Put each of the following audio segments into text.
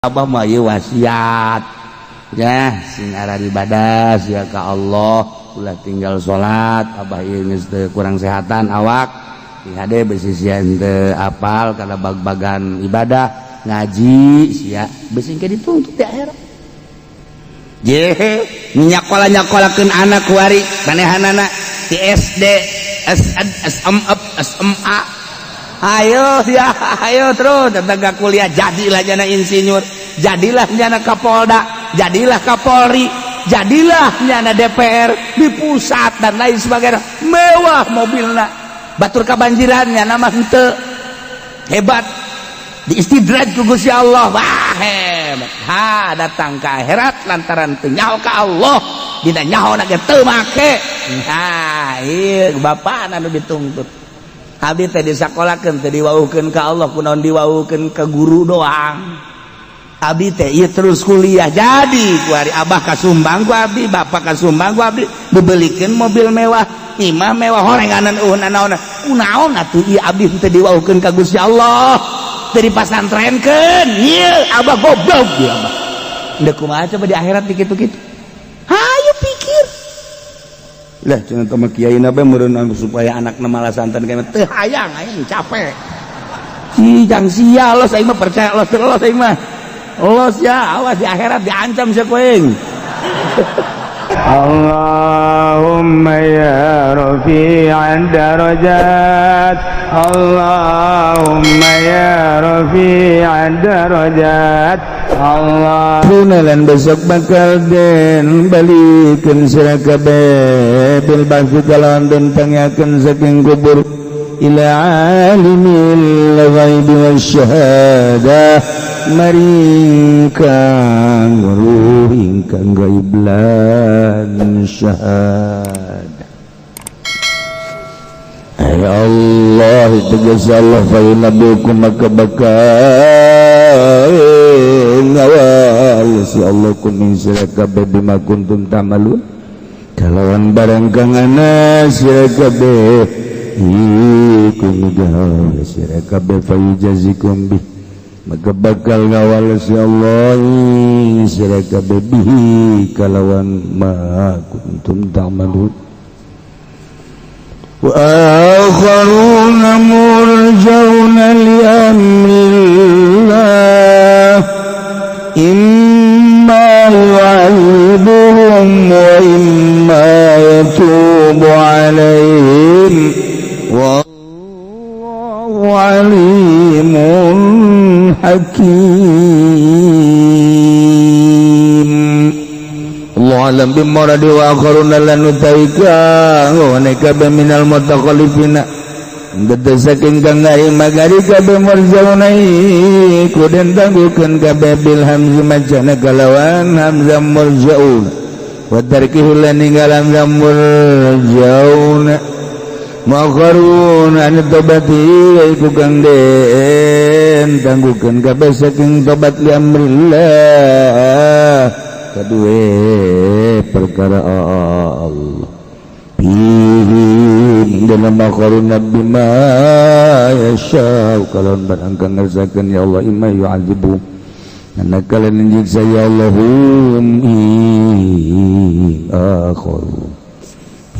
Abah mah ieu wasiat ya sing aran ibadah sia ka Allah ulah tinggal salat abah ieu geus teu kurang sehatan awak di hade beusi sia henteu apal kana bag-bagan ibadah ngaji sia beusi engke dituntut di akhirat ye nyakola-nyakolakeun anak kuari manehanana di SD SMA ayo ya ayo terus tetangga kuliah jadilah jana insinyur jadilah jana kapolda jadilah kapolri jadilah jana DPR di pusat dan lain sebagainya mewah mobilnya batur kabanjirannya nama henteu hebat di istidraj ku Gusti Allah wah hebat ha datang ke akhirat lantaran teu nyaho ka Allah dina nyaho na ge teu make ha ieu bapana anu dituntut abdi teh disakolakeun teh diwauhkeun ka Allah kunaon diwauhkeun ka guru doang abdi teh ieu terus kuliah jadi kuari abah kasumbang ku abdi bapak kasumbang ku abdi dibelikeun mobil mewah imah mewah horenganan naon kunaon atuh ieu abdi teh diwauhkeun ka Gusti Allah teu dipasantrenkeun ieu abah goblok ieu abah da kumaha coba di akhirat dikitu-kitu hayu pikir lah cenah teh mah kiai na bae meureun supaya anakna malah santen kana teu hayang aya capek cijang sia los aing mah percaya los terus aing mah los ya awas di akhirat diancam sia kuing Allahumma ya rafi'ad darajat Allahumma ya rafi'ad darajat Allah punalan besok bakal den balikeun sira kabeh bil ba'thi kalawan den pangiakeun saking kubur ila alimil ghaibi wasyahadah maringkang ruh ingkang gaib lan syahadah ay Allah tegas Allah fa yunabbiukum maka bakal ngawal si Allah kuning sira kabeh bima kuntum ta'malun kalawan barang kang ana sira kabeh iku ngawal sira kabeh fa yujazikum bih maka bakal ngawal si Allah sira kabeh bihi kalawan ma kuntum ta'malun wa akharuna murjauna li amrillah imma yu'adhibuhum wa imma yatubu alaihim wallahu alimun hakim Allah alam bimuradi wa akharuna lanutaika wa nakaba minal mutaqallifina dada saking kang magari kabeh murjaunai kuden tanggukeun kabeh bil hamzi majana kalawan hamzah murjaun wa tarkihu lan ninggalan murjaun makharun an tobati iku kang den tanggukeun kabeh saking tobat li amrillah kadue perkara Allah bihi dalam makharun bima yasha kalon barang kang ngersakeun ya Allah imma yu'adzibu anak kalian nyiksa ya Allahum akharu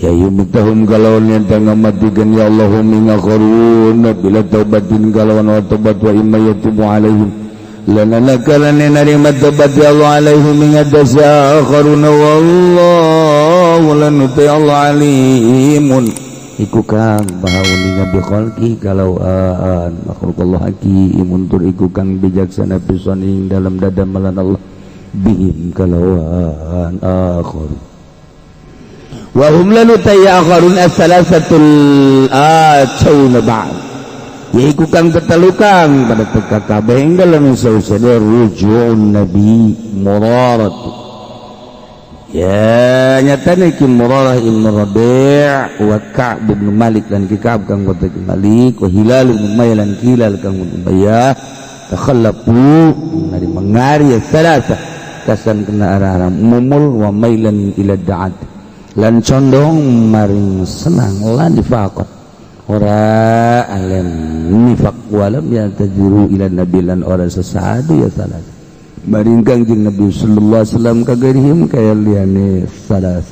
ya yumtahum kalon yang ngamatikan ya Allahum akharun bila taubatin kalon wa taubat wa imma yatubu alaihim lana nakalan narima taubat ya Allah alaihim ngadasa akharun wallahu lanuti Allah alimun iku kang bahauninga bi khalqi kalau makhluk Allah hakimun tur iku kang bijaksana pisan dalam dadamalan Allah bihim kalauan akhir wa hum lanuti akharun as-salasatul atsauna ba'd yaiku kang tetelukang pada teka kabeh dalam sausada rujuun nabi murarat ya nyatane ki Murarah ibn Rabi' wa Ka'b bin Malik dan Ka'b kang wa Malik wa Hilal bin Umayyah lan Hilal kang Umayyah takhallafu dari mengari salasa kasan kena arah mumul wa mailan ila da'at lan condong maring senang lan difaqat ora alam nifaq walam ya tajuru ila nabi lan ora sesadu ya salat Maring Kangjeng Nabi sallallahu alaihi wasallam kagarihim kaya liane salas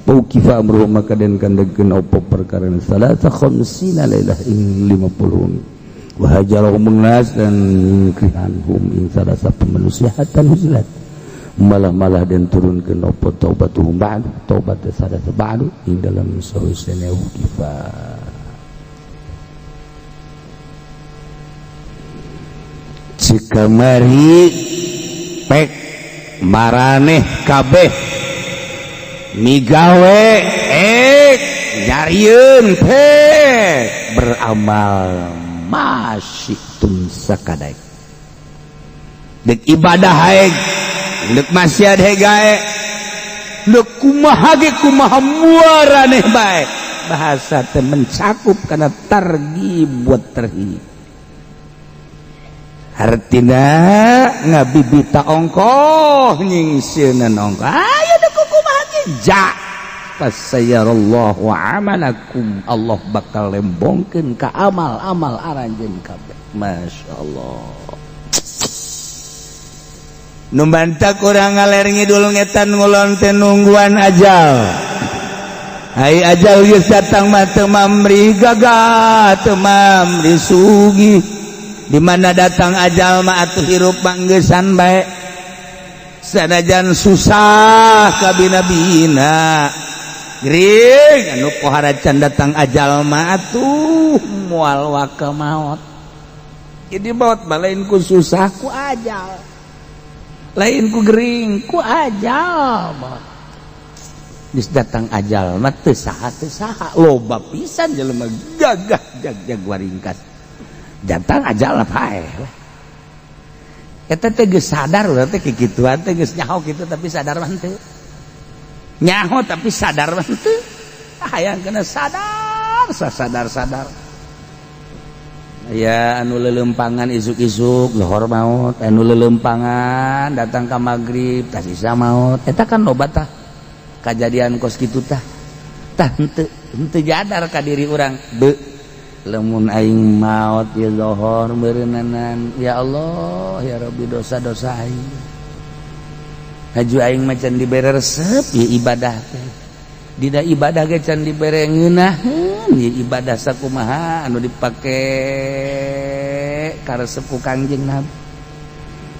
paukifa amruh maka den kandegkeun apa perkara salasa khamsina lailah ing 50 wa hajarahum nas dan krihanhum ing salasa pemanusiatan hujilat malah dan turunkeun apa taubatuhum ba'd taubat salasa ba'd ing dalam sawisana ukifa cikamari pek maraneh kabeh migawe nyarieun pek beramal masyitum sakadaek dek ibadah haeg dek maksiat hegae dek kumaha ge kumaha muaraneh bae bahasa teh mencakup kana targhib buat terhib artina ngabibita ongkoh nyingseunna ongkoh ayo dek kumaha ge ja fasayarallahu amalakum Allah bakal lembongkeun ka amal-amal aranjeun kabeh masyaallah nu bantak urang ngaler ngidul ngetan ngulon teh nungguan ajal ai ajal geus datang mah teu mamri gagah teu mamri sugih di mana datang ajal mah atuh hirup manggesan bae sanajan susah kabina-bina gering anu pohara can datang ajal mah atuh moal waka maot jadi maot lain ku susah ku ajal lain ku gering ku ajal geus datang ajal mah teu saha loba pisan jelema gagah jag waringkas datang ajal pae eta teh geus sadar urang teh kikituan teh geus nyaho kitu tapi sadar mah teu nyaho tapi sadar mah teu hayang kena sadar sadar ya anu lelempangan isuk-isuk lohor maut anu lelempangan datang ka magrib tah sisa maut eta kan loba tah kajadian kos kitu tah henteu jadar ka diri urang lamun aing maut ya lohor beureunanan ya Allah ya Rabbi dosa-dosa aing haju aing macan dibere resep ya ibadah teh dina ibadah ge can dibere ngeunaheun ya ibadah sakumaha anu dipake karesep ku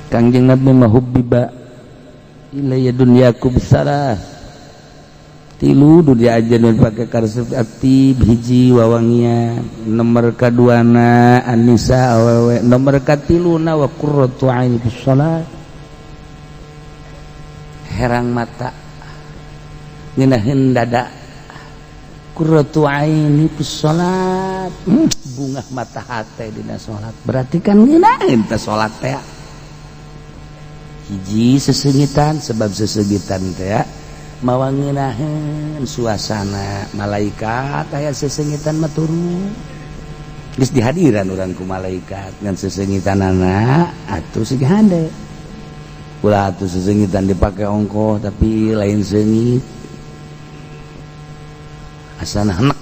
Kangjeng Nabi mah hubbiba ilayya dunyaku bisalah tilu dunia aja nu dipake karesep aktif hiji wawangian nomor kaduana an-nisa awewe nomor katiluna wa qurratu aini bis shalat herang mata ngeunaheun dada qurratu aini bis shalat bungah mata hate dina salat berarti kan ngeunaheun teh salat teh hiji sesengitan sebab sesengitan teh mawa ngeunaheun suasana malaikat aya sesengitan mah turun geus dihadiran urang ku malaikat ngan sesengitanana atuh sige hande ulah atuh sesengitan dipake ongkoh tapi lain seungit asana henek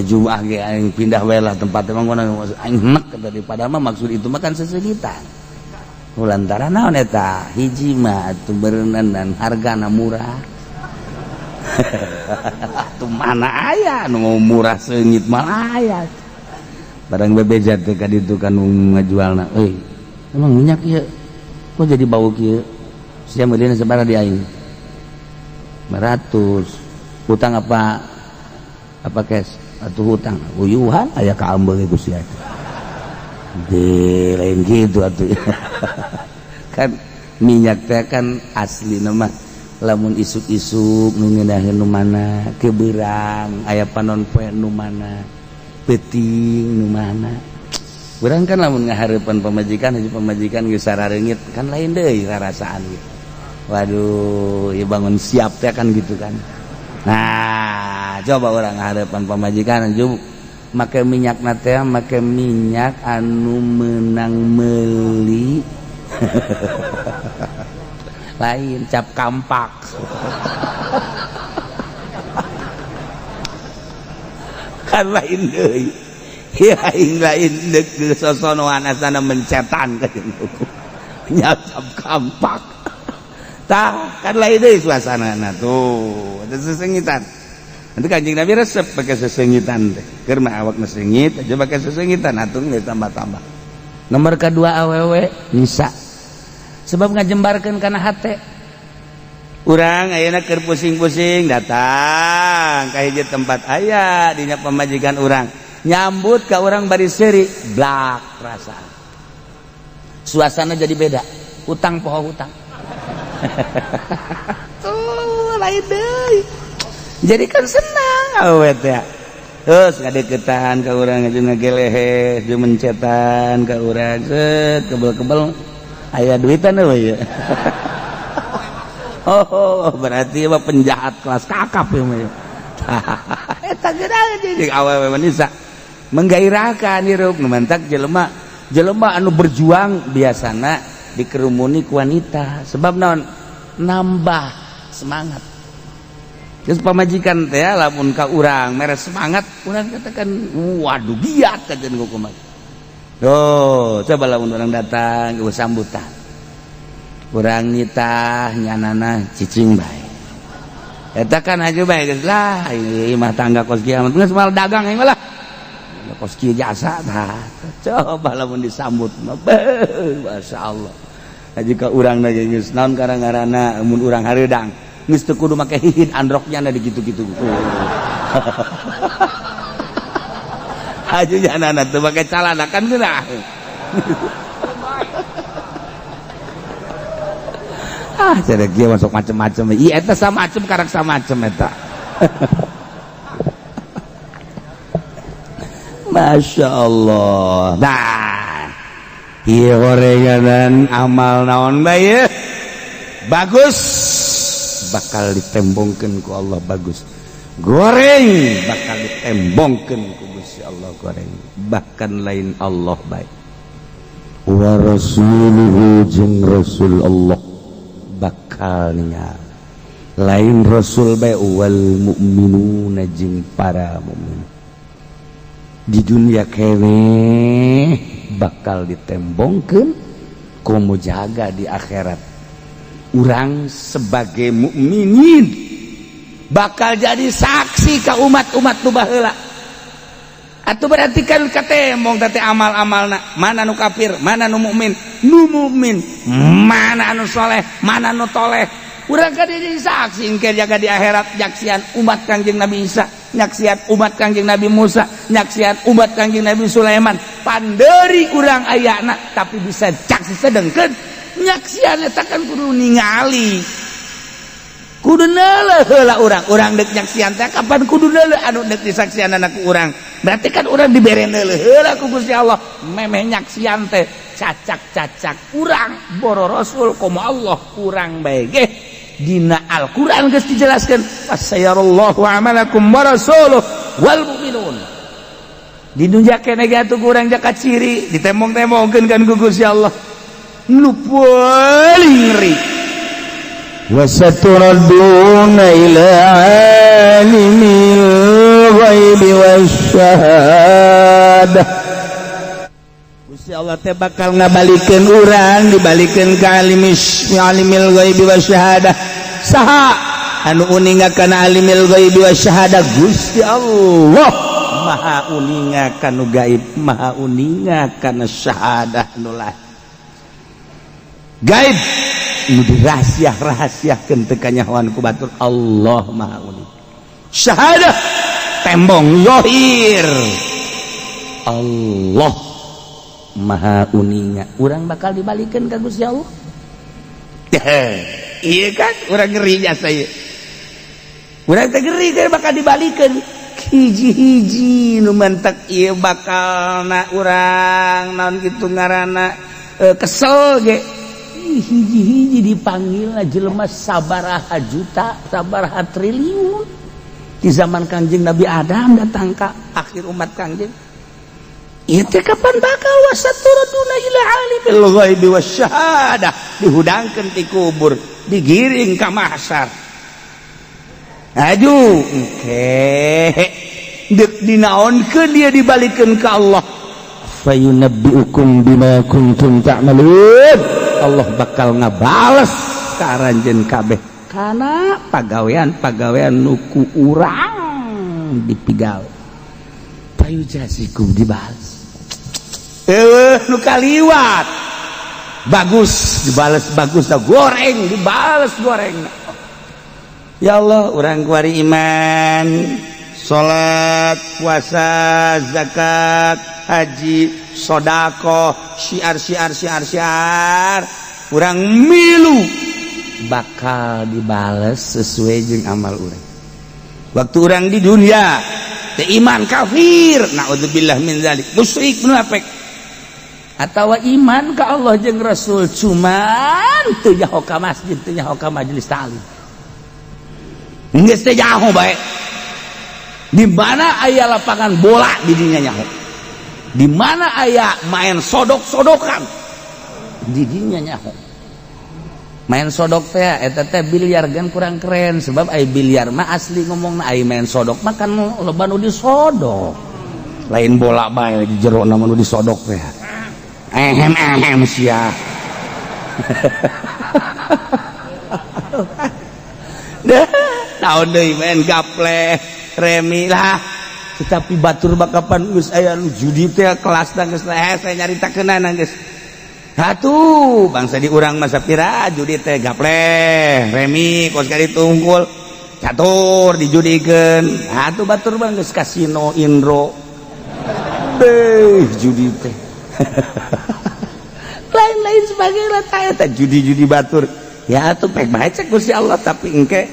Jumaah ge aing pindah we lah tempat emang aing henek daripada mah maksud itu mah kan sesengitan lantaran naon eta hiji mah atuh beureunan hargana murah atuh mana aya nu murah seungit mah aya barang bebejat teh ka ditu kan ngajualna euy emang minyak ieu kok jadi bau kieu sia meulina sabaraha di aing 500 hutang apa cash atuh hutang uyuhan aya ka ambeul ge Gusti di lain gitu atuh kan minyak teh kan asli nama lamun isuk-isuk nu ngeunaheun nu mana kebeurang aya panon poe nu mana peuting nu mana urang kan lamun ngahareupan pamajikan hiji pamajikan geus sarareungit kan lain deui rarasaan gitu waduh ieu bangun siap teh kan gitu kan nah coba urang ngahareupan pamajikan juk make minyak nate make minyak anu menang meuli lain cap kampak kan lain deui ya aing lain deuk sosonoan asana mencetan ka nyasap kampak. Tah kan lain deui suasanana tuh ada sesengitan. Nanti Kanjeng Nabi resep pakai sesengitan teh keur mah awakna sengit aja pakai sesengitan atung geus tambah-tambah. Nomor kedua awewe nisa sebab ngajembarkeun kana hate. Urang ayeuna keur pusing-pusing datang ka hiji tempat aya dinya pamajikan urang nyambut ka urang bari seuri blak perasaan. Suasana jadi beda, utang poho utang. Tuh lain deui. Jadi kan senang awet ya. Terus ngadeukeutan ka urang jeung ngagelehe, jeung mencetan ka urang, set kebel-kebel aya duitan we ya. Oh, berarti mah penjahat kelas kakap ya mah. Eta geura jadi awewe wanita menggairahkan hirup nu mantak jelema anu berjuang biasana dikerumuni ku wanita sebab naon nambah semangat. Geus pamajikan teh lamun ka urang mere semangat urang katakan waduh giat kajen ku kumaha. Tuh, coba lamun urang datang ku sambutan. Urang nitah nyanana cicing bae. Eta kan aja bae geus lah ieu mah tangga kos kiamat geus mal dagang yang lah. Kos kieu jasa tah. Coba lamun disambut mah masyaallah. Jika urang na geus naon karang-karana mun urang hareudang geus teu kudu make hihit androknya na dikitu-kitu. Aju nyanana teu make calana kan geunah. Cerek dia masuk macam-macam. Iya eta samacem karang samacem eta. Masya Allah. Nah, iya gorengan amal naon bae bagus bakal ditembongkeun ku Allah bagus. Goreng bakal ditembongkeun ku Gusti Allah goreng. Bahkan lain Allah baik. Wa rasuluhu jeung Rasul Allah bakalnya lain Rasul bae wal mukminuna jeung para mukmin di dunia kene bakal ditembongkeun kumu jaga di akhirat urang sebagai mukminin bakal jadi saksi ka umat-umat nu baheula atuh berarti kan katembong teh amal-amalna mana nu kafir mana nu mukmin mana anu soleh mana nu toleh urang ka jadi saksi engke jaga di akhirat nyaksian umat Kangjeng Nabi Isa nyaksian umat Kangjeng Nabi Musa nyaksian umat Kangjeng Nabi Sulaiman pandeuri urang ayana tapi bisa caksi sedengkeun nyaksian eta kan kudu ningali kudu neuleuh heula urang dek nyaksian teh kapan kudu neuleuh anu dek disaksianana ku urang berarti kan urang dibere neuleuh heula ku Gusti Allah memeh nyaksian teh cacak-cacak urang boro Rasul komo Allah urang bae ge dina Al-Qur'an geus dijelaskeun fasayarallahu amalakum wa rasuluh wal mu'minun di dunya kene ge atuh urang jaka ciri ditembong-tembongkeun kan ku Gusti Allah nu paling ngeri وَسَتُرَدُّونَ إِلَىٰ عَالِمِ الْغَيْبِ وَالشَّهَادَةِ Gusti Allah teh bakal ngabalikeun urang dibalikeun ka alimil ghaibi wasyahadah saha anu uningakan alimil ghaibi wasyahadah Gusti Allah maha uningakan gaib maha uningakan syahadah nu gaib nu dirahasiah-rahasiahkeun teu kanyahoan ku batur Allah maha uning syahadah tembong zahir Allah maha uninga urang bakal dibalikeun ka Gusti Allah iya kan urang ngeri jasa ieu urang teh ngeri teh bakal dibalikeun hiji-hiji nu mantek ieu bakalna urang naon kitu ngaranna kesel ge hiji-hiji dipanggilna jelema sabaraha juta sabaraha triliun di zaman Kangjeng Nabi Adam datang ka akhir umat Kangjeng ieu teh kapan bakal wasaturaduna ila alimil ghaibi wasyahadah dihudangkeun ti kubur digiring ka mahsyar aju engke deuk dinaonkeun dia dibalikeun ka Allah fayunabbiukum bima kuntum ta'malun Allah bakal ngabales ka aranjeun kabeh kana pagawean nuku urang dipigal payujasikum dibales nu kaliwat bagus dibales bagus goreng dibales goreng. Ya Allah urang kuari iman salat puasa zakat haji sodako syiar urang milu bakal dibales sesuai jeung amal urang waktu urang di dunia teu iman kafir naudzubillah min zalik musyrik munafik atawa iman ka Allah jeung Rasul cuman teu nyaho ka masjid teu nyaho ka majelis taklim geus teh nyaho bae di mana aya lapangan bola di dinya nyaho di mana aya main sodok-sodokan di dinya nyaho main sodok teh eta teh biliar gan kurang keren sebab ai biliar mah asli ngomongna ai main sodok mah kan loba nu disodok lain bola bae di jero na nu disodok teh ehem sia naon deui main gaple remi lah tetapi batur bakapan geus aya nu judi teh kelasna geus saya nyaritakeunana geus hatuh bangsa di urang masa pira judi teh gaple remi kos kali tunggul catur dijudikeun hatuh batur bang geus kasino indro judi teh lain-lain sebagainya tah judi-judi batur ya atuh pek bae cek Gusti Allah tapi engke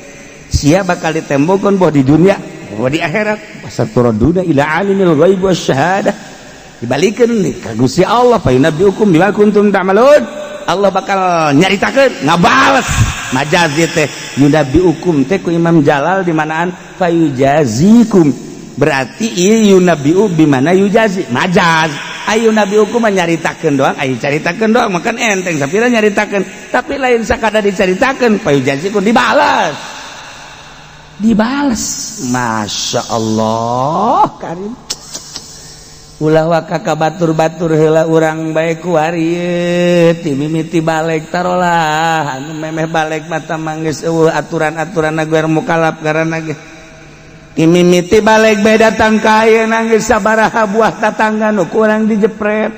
sia bakal ditembokkeun boh di dunia boh di akhirat pasaturaduna ila alimil ghaib wasyahadah dibalikeun ka Gusti Allah fa yunabbiukum bima kuntum ta'malun Allah bakal nyaritakeun ngabales majazi teh yunabbiukum teh ku Imam Jalal di manaan fa yujazikum berarti ieu yunabbiu bimana yujazi majaz ayu nabiukum nyaritakeun doang ayu caritakeun doang makan enteng sapira nyaritakeun tapi lain sakada dicaritakeun pa yujazikum dibales Masya Allah karim ulah waka ka batur-batur heula urang bae kuari ti mimiti balik tarolah anu memeh balik mata manggeus eueuh aturan-aturanna guer mukalaf karana ge ti mimiti balik bae datang ka ayeuna geus sabaraha buah tatangga nu kurang dijepret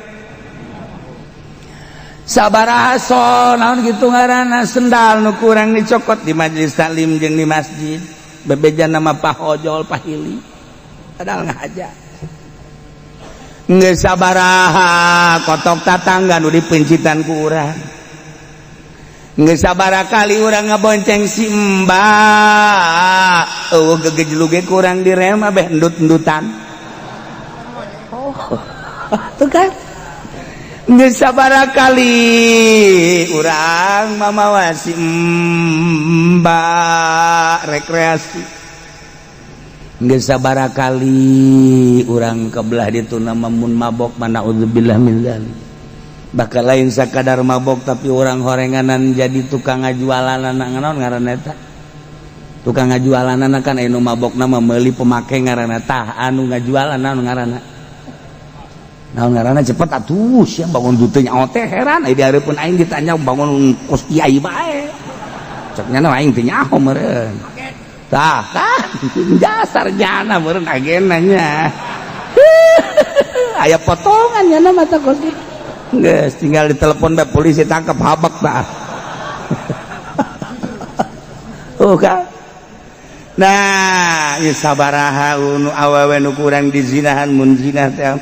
sabaraha so naon kitu ngaranna sendal nu kurang dicokot di majelis taklim jeung di masjid bebejan nama pahojol pahili padahal ngahaja geus sabaraha kotok tatangga nu dipencitan ku urang geus sabaraha kali urang ngabonceng si Mbak eueuh gegejlug ge kurang direm abeh endut-endutan tuh kan geus sabaraha kali urang mamawa si Mbak rekreasi geus sabaraha kali urang kebelah ditu namun mabok mana udzubillah min dzalik bakal lain sakadar mabok tapi orang horenganan jadi tukang ngajualan naon ngaranna eta tukang ngajualan kan anu mabok nama meuli pemake ngaranna tah anu ngajualan naon ngaranna cepet atuh sia bangun dutu nyaho teh heran ai dihareupeun aing ditanya bangun kos kiai bae cek nya aing teh nyaho meureun tah kan dasar jana meureun agena nya aya potongan nya mata kos geus tinggal ditelepon bae polisi tangkap habak tah kan nah ieu sabaraha nu awewe nu kurang dizinahan mun zina teh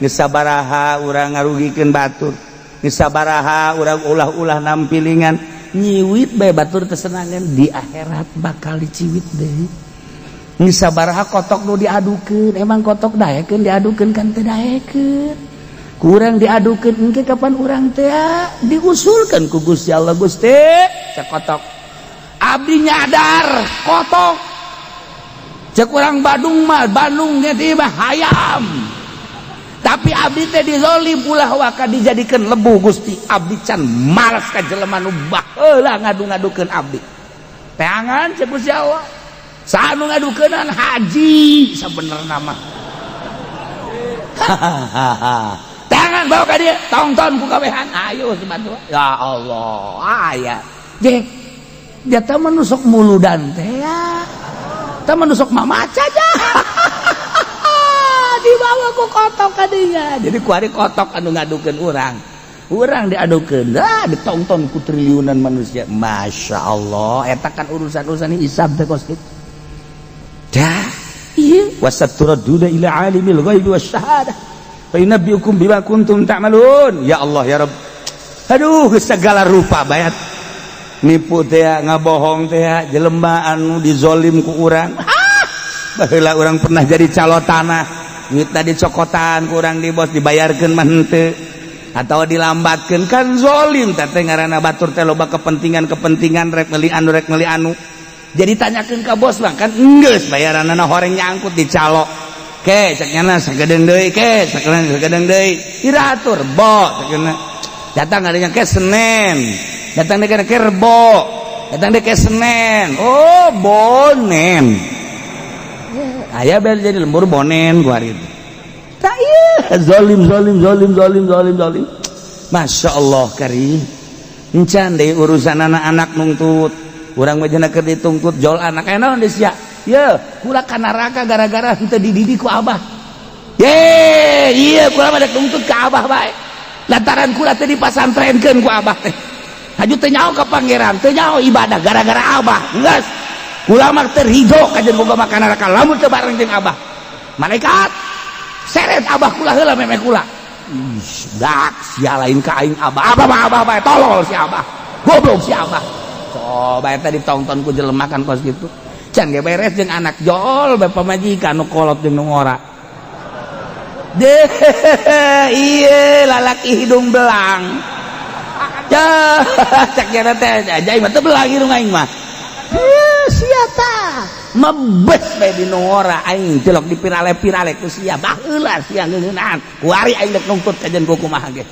geus sabaraha urang ngarugikeun batur geus sabaraha urang ulah-ulah nampilingan nyiwit bae batur teu senangan di akhirat bakal diciwit deui geus sabaraha kotok nu diadukeun emang kotok daekeun diadukeun kan teu daekeun kurang diadukeun engke kapan urang teh diusulkeun ku Gusti Allah Gusti cek kotok abdi nyadar kotok cek urang Bandung mah Bandung nya tiba hayam tapi abdi teh dizolim ulah waka dijadikeun lebu Gusti abdi can malas ka jelema nu baheula ngadu-ngadukeun abdi teangan cek Gusti Allah sanu ngadukeunan haji sabenerna mah tangan bawa ke dia tonton ku gawean ayo sebantu ya Allah aya dia teh menusuk muludan teh ya teh menusuk mamaca aja dibawa ku kotok ka dia jadi ku ari kotok anu ngadukeun urang diadukeun ditonton ku triliunan manusia Masya Allah eta kan urusan-urusan hisab teh kos kitu dah iya wasaturaduna ila alimil ghaibi wasyahadah fa yunabbiukum bima kuntum ta'malun ya Allah ya Rabb aduh segala rupa bayat nipu teh ngabohong teh jelema anu dizolim ku urang baheula urang pernah jadi calo tanah duitna dicokotan ku urang di bos dibayarkeun mah henteu atau dilambatkeun kan zolim teh ngaranna batur teh loba kepentingan rek meuli anu jadi tanyakeun ka bos bang kan enggeus bayaranna horeng nyangkut dicalo ke cekna sagedeung deui ke sagedeung deui iratur bo cekna datang adanya ke Senin datang deh ke Rebo datang deh ke Senin oh bonen ayah bel jadi lembur bonen gua hari itu tak iya zolim Masya Allah karim encan deh urusan anak-anak nungtut urang mah keur ditungtut jol anak naon deus ya ye kula ka neraka gara-gara henteu dididik ku abah ye iya kula mah dek nungtut ka abah bae lantaran kula teh dipasantrenkeun ku abah teh haju teu nyaho ka pangeran teu nyaho ibadah gara-gara abah geus kula mah teh ridho kajen boga mah ka neraka lamun teu bareng jeung abah malaikat seret abah kula heula meme kula dak sia lain ka aing abah bae tolol si abah goblok si abah coba eta ditonton ku jelema kan kos kitu can ge beres jeung anak jol bae pamajikan nu kolot jeung nu ngora deh ieu lalaki hidung belang ya cak jana teh jai mah teu belang hidung aing mah sia tah mebes bae di nu ngora aing celok dipirale-pirale ku sia baheula sia ngeunaan kuari aing dek nungtut kajen ku kumaha ge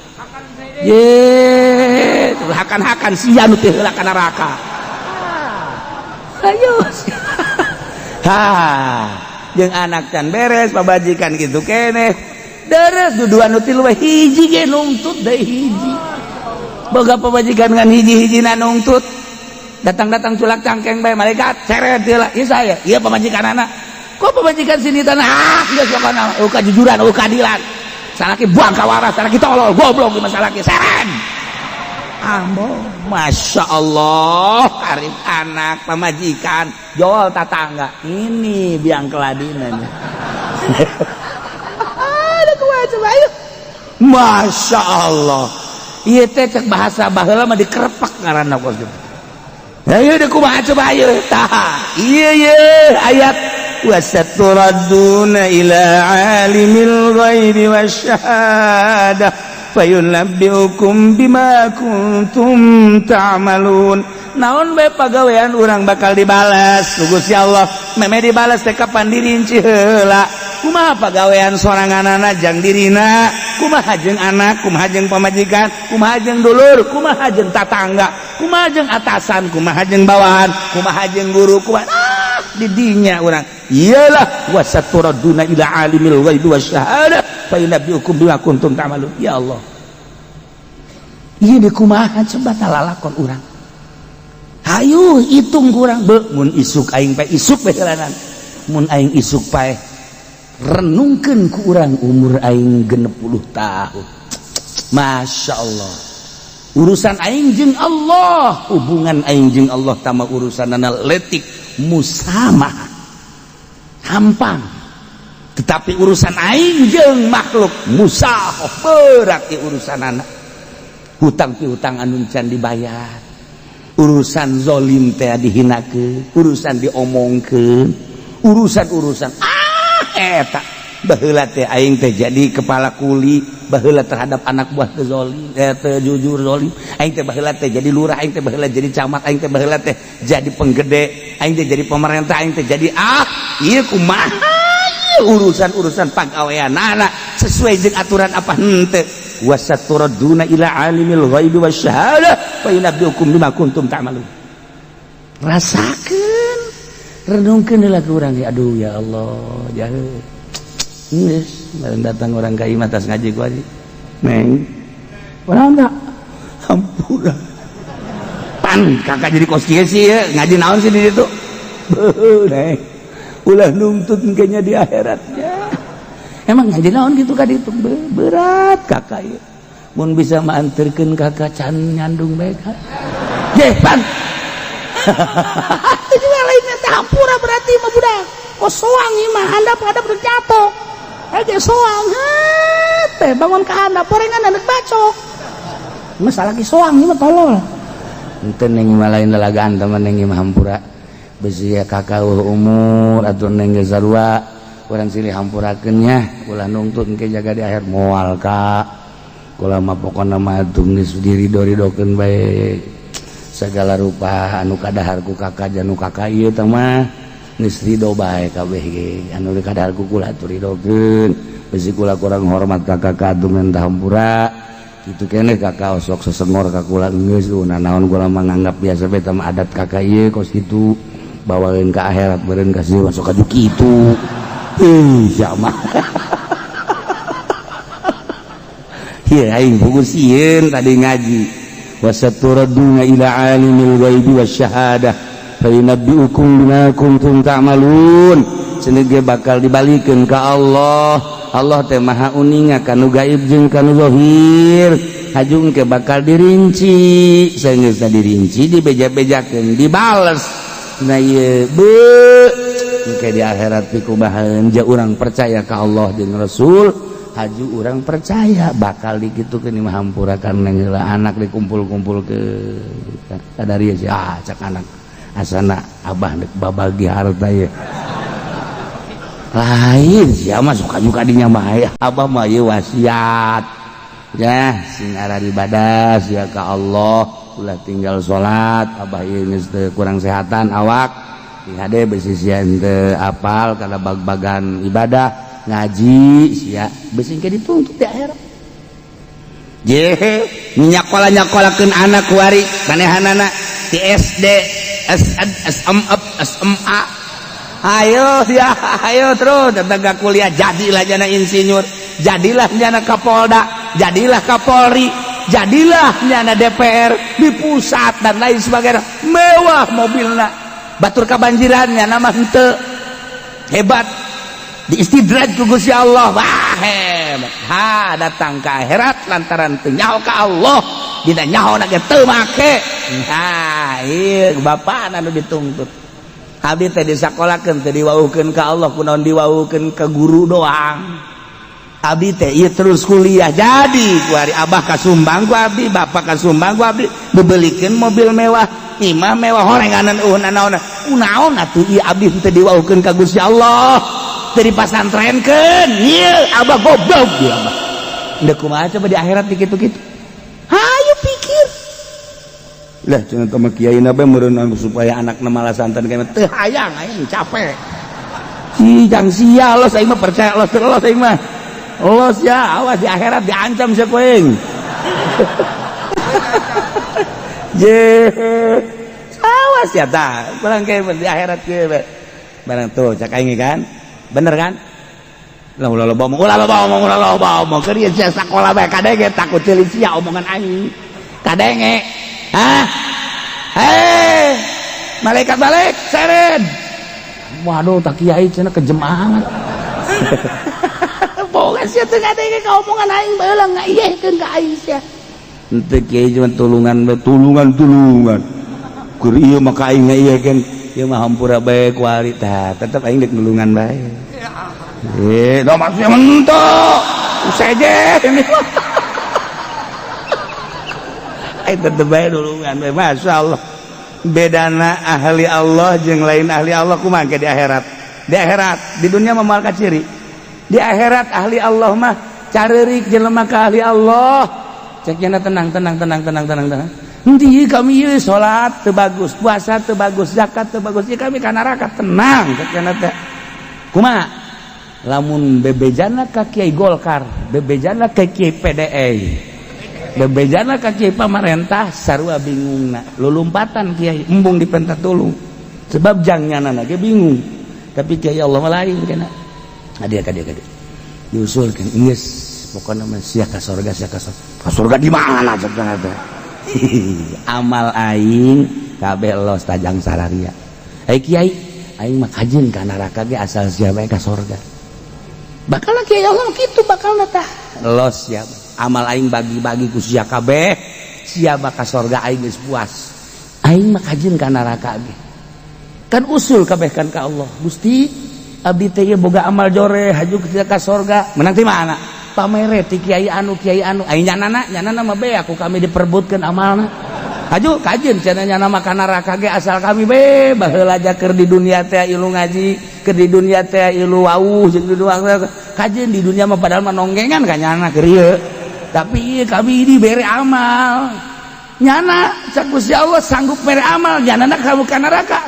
ye hakan-hakan sia nu teh heula ka neraka ayo jeung anak can beres pabajikan kitu keneh deres duduan nu tilu hiji ge nungtut deui hiji boga pabajikan ngan hiji-hijina nungtut datang-datang culak cangkeng bae malaikat seret heula ieu saya ieu pamajikanana kok pamajikan sini tanah geus pokona kajujuran keadilan salaki buang ka waras salaki tolol goblok ge masalaki seret ambo Masya Allah arif anak pamajikan jual tatangga ini biang keladinan ada kumaha ayo Masya Allah ieu teh cek bahasa baheula mah dikerepak ngaranna kos ayo deh kumaha coba ayo tah ieu ayat wasaturaduna ila alimil ghaibi wasyahadah fayunabbiukum bima kuntum ta'malun naon bae pagawean urang bakal dibalas ku Gusti Allah meme dibalas teh kapan dirinci heula kumaha pagawean soranganana jang dirina kumaha jeung anak kumaha jeung pamajikan kumaha jeung dulur kumaha jeung tatangga kumaha jeung atasan kumaha jeung bawahan kumaha jeung guru kumaha di dinya urang iyalah wasaturaduna ila alimil ghaibi wasyahadah fa yunabbiukum bima kuntum ta'malun ya Allah ieu di kumaha coba talalakon urang hayu hitung kurang be mun isuk aing pae isuk bae helanan mun aing isuk pae renungkeun ku urang umur aing 60 tahun Masya Allah urusan aing jeung Allah hubungan aing jeung Allah tama urusanana letik musamah hampang tetapi urusan aing jeung makhluk musahah berat di urusanana hutang piutang anu can dibayar urusan zolim teh dihinakeun urusan diomongkeun urusan eta baheula teh aing teh jadi kepala kuli baheula terhadap anak buah teh zolim teh jujur zolim aing teh baheula teh jadi lurah aing teh baheula jadi camat aing teh baheula teh jadi penggede aing teh jadi pemerintah aing teh jadi ieu kumaha urusan-urusan pagaweanana sesuai jeung aturan apa henteu wasaturaduna ila alimil ghaibi wasyahadah fa yunabbiukum bima kuntum ta'malun rasakeun renungkeun heula ku urang aduh ya Allah jahe geus datang orang ka imah tas ngaji ku ari Neng pernah enggak hampura pan kakak jadi kos kieu sih ya ngaji naon sih di situ Neng ulah nuntut kayaknya di akhiratnya emang ngaji naon gitu kan itu berat kakak ya mun bisa maanterkeun kakak can nyandung baik ye pan itu lainnya teh hampura berarti mah budak kos soang ieu mah handap-handap rek jatuh ege soang teh bangun ka handap porengan anak bacok masalah ki soang ieu mah tolol henteu neng mah lain lalagaan teman neng mah hampura besi ya kakak umur atuh neng geus sarua urang silih hampurakeun nya ulah nuntut engke jaga di akhir moal ka kula mah pokona mah tung geus dirido-ridokeun bae segala rupa anu kadaharku kakak janu kakak ieu teh mah geus ridho bae kabeh ge anu kadaharku kula atuh ridokeun besi kula kurang hormat kakak kaadungan tah hampura kitu keneh kakak sok sesengor ka kula geus naon kula mah nganggap biasa bae teh adat kakak ieu kos kitu bawain ke akhirat beren kasih masuk ke kitu sama ya aing fokus sieun tadi ngaji wasaturaduna ila alimil ghaibi wasyahadah fa yunabbiukum bima kuntum ta'malun cenah ge bakal dibalikeun ka Allah Allah teh maha uninga kanu gaib jeung kanu zahir hajung ke bakal dirinci saeunggeusna dirinci dibeja-bejakeun dibales nah ieu engke di akhirat pikubahan ja urang percaya ka Allah jeung Rasul haju urang percaya bakal dikitukeun imah hampura kana heula anak dikumpul-kumpul ke kadari sih cak anak asana abah dek babagi harta ye lain sia mah suka juga dinya mah abah mah ieu wasiat ya sing arah ibadah sia ka Allah ulah tinggal salat abah ieu geus kurang sehatan awak hade besi sia henteu apal kana bag-bagan ibadah ngaji sia besi engke dituntut di akhirat je nyakola-nyakolakeun anak kuari manehanana ti SD SMA ayo ya ayo terus tenaga kuliah jadilah jana insinyur jadilah jana Kapolda jadilah Kapolri jadilah jana DPR di pusat dan lain sebagainya mewah mobilna batur kabanjirannya nama henteu hebat diistidraj ku Gusti Allah wah hebat ha datang ke akhirat lantaran teu nyaho ka Allah dina nyaho na ge teu make ha ieu bapana anu dituntut abdi teh disakolakeun teh diwauhkeun ka Allah kunaon diwauhkeun ka guru doang abdi teh ieu terus kuliah jadi ku ari abah kasumbang ku abdi bapak kasumbang ku abdi dibelikeun mobil mewah imah mewah horenganan naon atuh ieu abdi teh diwauhkeun ka Gusti Allah teu dipasantrenkeun ieu abah goblok ieu abah da kumaha coba di akhirat dikitu-kitu hayu pikir lah cenah teh mah kiyaina bae meureun supaya anakna malah santen kae teu hayang aing capek jang sia los aing mah percaya los terus aing mah los ya awas di akhirat diancam sia kuing je awas ya tah barang kae di akhirat kieu barang tuh cak aing kan bener kan ulah bohong keur ieu sakola bae kadenge takut teuing sia omongan aing kadenge hah malaikat balik seret waduh tak kiai cenah kejem amat boga sia teu ngadenge ka omongan aing baheula ngaieuhkeun ka aing sia henteu kiai cuma tulungan keur ieu mah ka aing ngaieuhkeun ieu mah hampura bae ku ari tah tetep aing deuk nulungan bae do maksudnya mentok seje ini tetep bae nulungan bae masyaallah bedana ahli Allah jeung lain ahli Allah kumaha di akhirat di dunia mah moal kaciri di akhirat ahli Allah mah careurik jelema ka ahli Allah cek cenah tenang henteu kami ieu salat teu bagus puasa teu bagus zakat teu bagus ieu kami ka neraka tenang cek cenah teh kumaha lamun bebejana ka Kiai Golkar bebejana ka Kiai PDI bebejana ka Kiai pamarentah sarua bingungna lulumpatan Kiai embung dipenta tulung sebab jangnana ge bingung tapi Kiai Allah mah lain kana kadia diusulkeun geus pokoknya mah sia ka surga ka surga di mana cenah teh amal aing kabeh los tajang sararia kiai aing mah kajeun ka neraka ge asal sia bae ka surga bakal kiai Allah kitu bakal tah los sia amal aing bagi-bagi ku sia kabeh sia ka surga aing geus puas aing mah kajeun ka neraka ge kan usul kabeh kan ka Allah Gusti abdi teh boga amal jore haju ka surga menang ti mana pamere ti kiai anu aing nyanana mah be aku kami diperbutkeun amalna haju kajeun cenah mah ka neraka ge asal kami be baheula aja keur di dunia teh ilu ngaji keur di dunia teh ilu wauh jeung di dunia kajeun di dunia mah padahal mah nonggengan ka nyana keur ieu tapi ieu kami ini bere amal nyana cak Gusti Allah sanggup mere amal nyana kamu ka neraka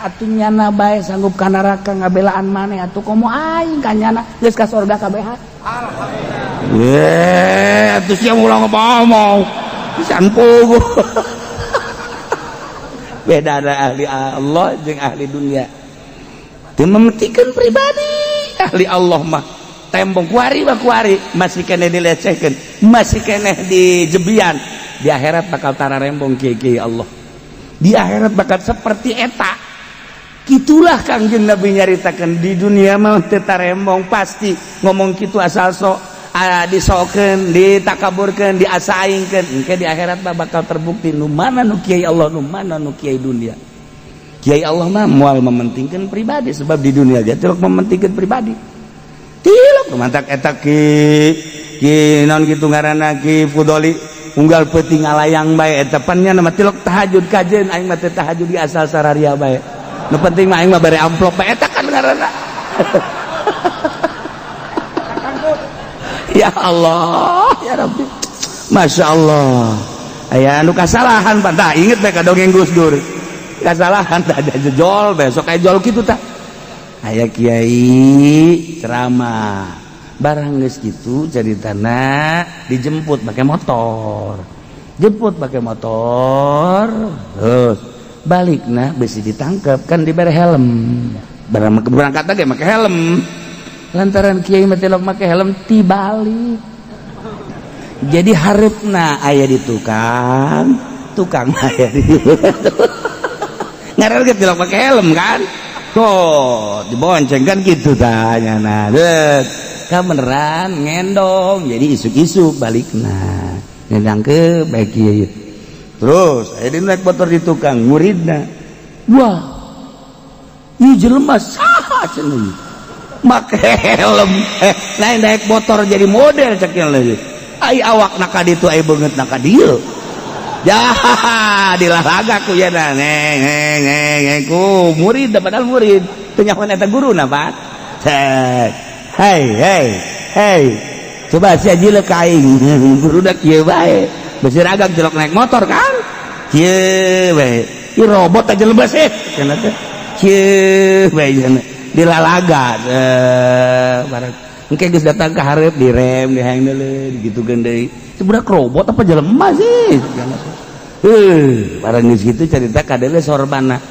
atuh nyana bae sanggup ka neraka ngabelaan maneh atuh komo aing ka nyana geus ka surga kabehan alhamdulillah atuh sia ulang ngomong pisan puguh beda ada ahli Allah jeung ahli dunia teu memetikeun pribadi ahli Allah mah tembong kuari masih keneh dilecehkeun masih keneh dijebian di akhirat bakal tararembong kiai-kiai Allah di akhirat bakal seperti eta gitulah Kangjeng Nabi nyaritakan di dunia mah teu tarembong pasti ngomong kitu asal sok disokeun ditakaburkeun diasaingkeun engke di akhirat mah bakal terbukti nu mana nu kiai Allah nu mana nu kiai dunia kiai Allah mah moal mementingkeun pribadi sebab di dunia ge tilok mementingkeun pribadi tilok mantak eta ki naon kitu ngaranna ki Fudoli unggal peuting ngalayang bae eta pannya nama tilok tahajud kajeun aing mah teh tahajud di asal sararia bae nu penting mah aing mah bare amplop bae eta kan ngaranna ya Allah ya Rabbi Masya Allah aya anu kasalahan tah inget bae ka dongeng Gus Dur kasalahan tah ada jol besok aya jol kitu tah aya kiai ceramah barang geus kitu caritana dijemput pakai motor terus balikna besi ditangkap kan dibere helm berangkat ge make helm lantaran kiai mah telok make helm tibalik jadi hareupna aya di tukang aya di ngaran ge telok make helm kan tuh dibonceng kan gitu tanya nah ka beneran ngendong jadi isuk-isuk balikna ngendang ke bae kieu terus aya di naik motor di tukang muridna wah ieu jelema saha cenah make helm lain naik motor jadi model cek lagi ai awakna ka ditu ai beungeutna ka dieu ya dilalaga ku ya neng ku murid padahal murid teu nyahoan eta guruna Pak hei coba si aji ka aing guru da kieu bae besi ragam jelok naik motor kan kieu bae ieu robot aja lemes cenah teh kieu bae dilalaga barang engke geus datang ka hareup direm dihang deuleu digitukeun deui itu budak robot apa jelema sih barang geus kitu carita kadeule sorbanna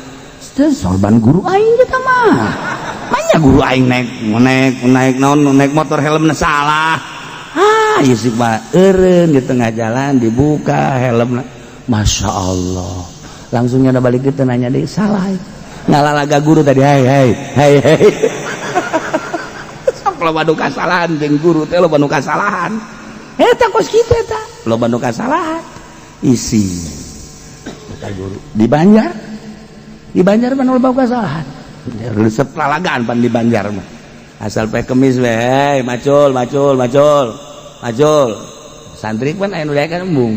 sorban guru aing kita mah manya guru aing naik motor helmna salah ieu sih mah eureun di tengah jalan dibuka helmna Masya Allah langsung nyana balik kitu nanya deui salah ngalalaga guru tadi hai sok loba nu kasalahan jeung guru teh loba nu kasalahan eta kos kitu eta loba nu kasalahan isi kata guru di Banjar mah loba kasalahan resep lalagaan pan di Banjar mah asal pae kemis we macul santri pan aya nu daek embung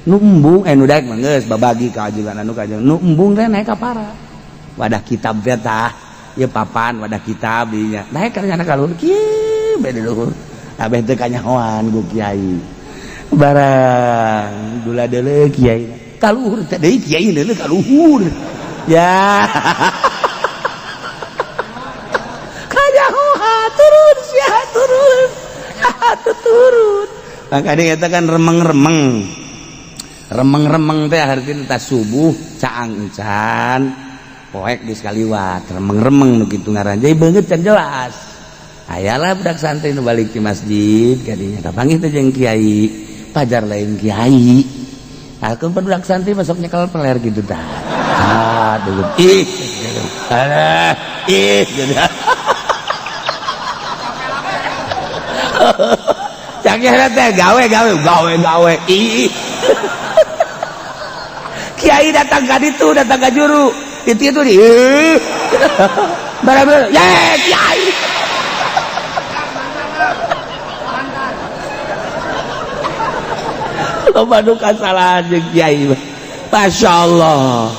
nu daek mah geus babagi ka ajugan anu kajeng nu embung teh naik ka para wadah kitab teh tah ieu papan wadah kitab dinya naik ka nyana kaluhur kieu bade luhur kabeh teu kanyahoan ku kiai barang dula deuleu kiai kaluhur teh deui kiai deuleu kaluhur ya kanyahoan turun sia turun makanya kita kan remeng teh artinya tas subuh caang encan poek geus kaliwat remeng nu kitu ngaran jadi beungeut can jelas ayalah budak santri nu balik di masjid kadinya kapanggih teh jeung kiai pajar lain kiai alkeun budak santri masuk nyekel peler gitu tah dulu caknya teh gawe kiai datang ka ditu datang ka juru itu di barang kiai loba nu kasalahan jeung kiai Masya Allah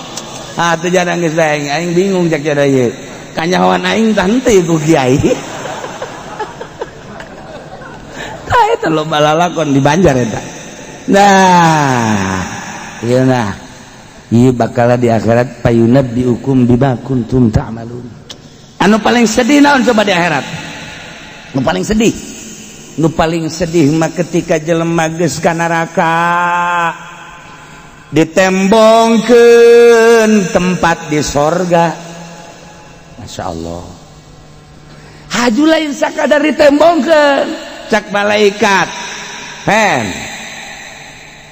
teu jarang geus aing bingung cak cenah ieu kanyahoan aing tah henteu ku kiai tah eta loba lalakon di Banjar eta nah ieu nah ieu bakal di akhirat payunab dihukum bima kuntum ta'malun anu paling sedih naon coba di akhirat nu paling sedih mah ketika jelema geus ka neraka ditembongkeun tempat di sorga. Masya Allah haju lain sakadar ditembongkeun cak malaikat pen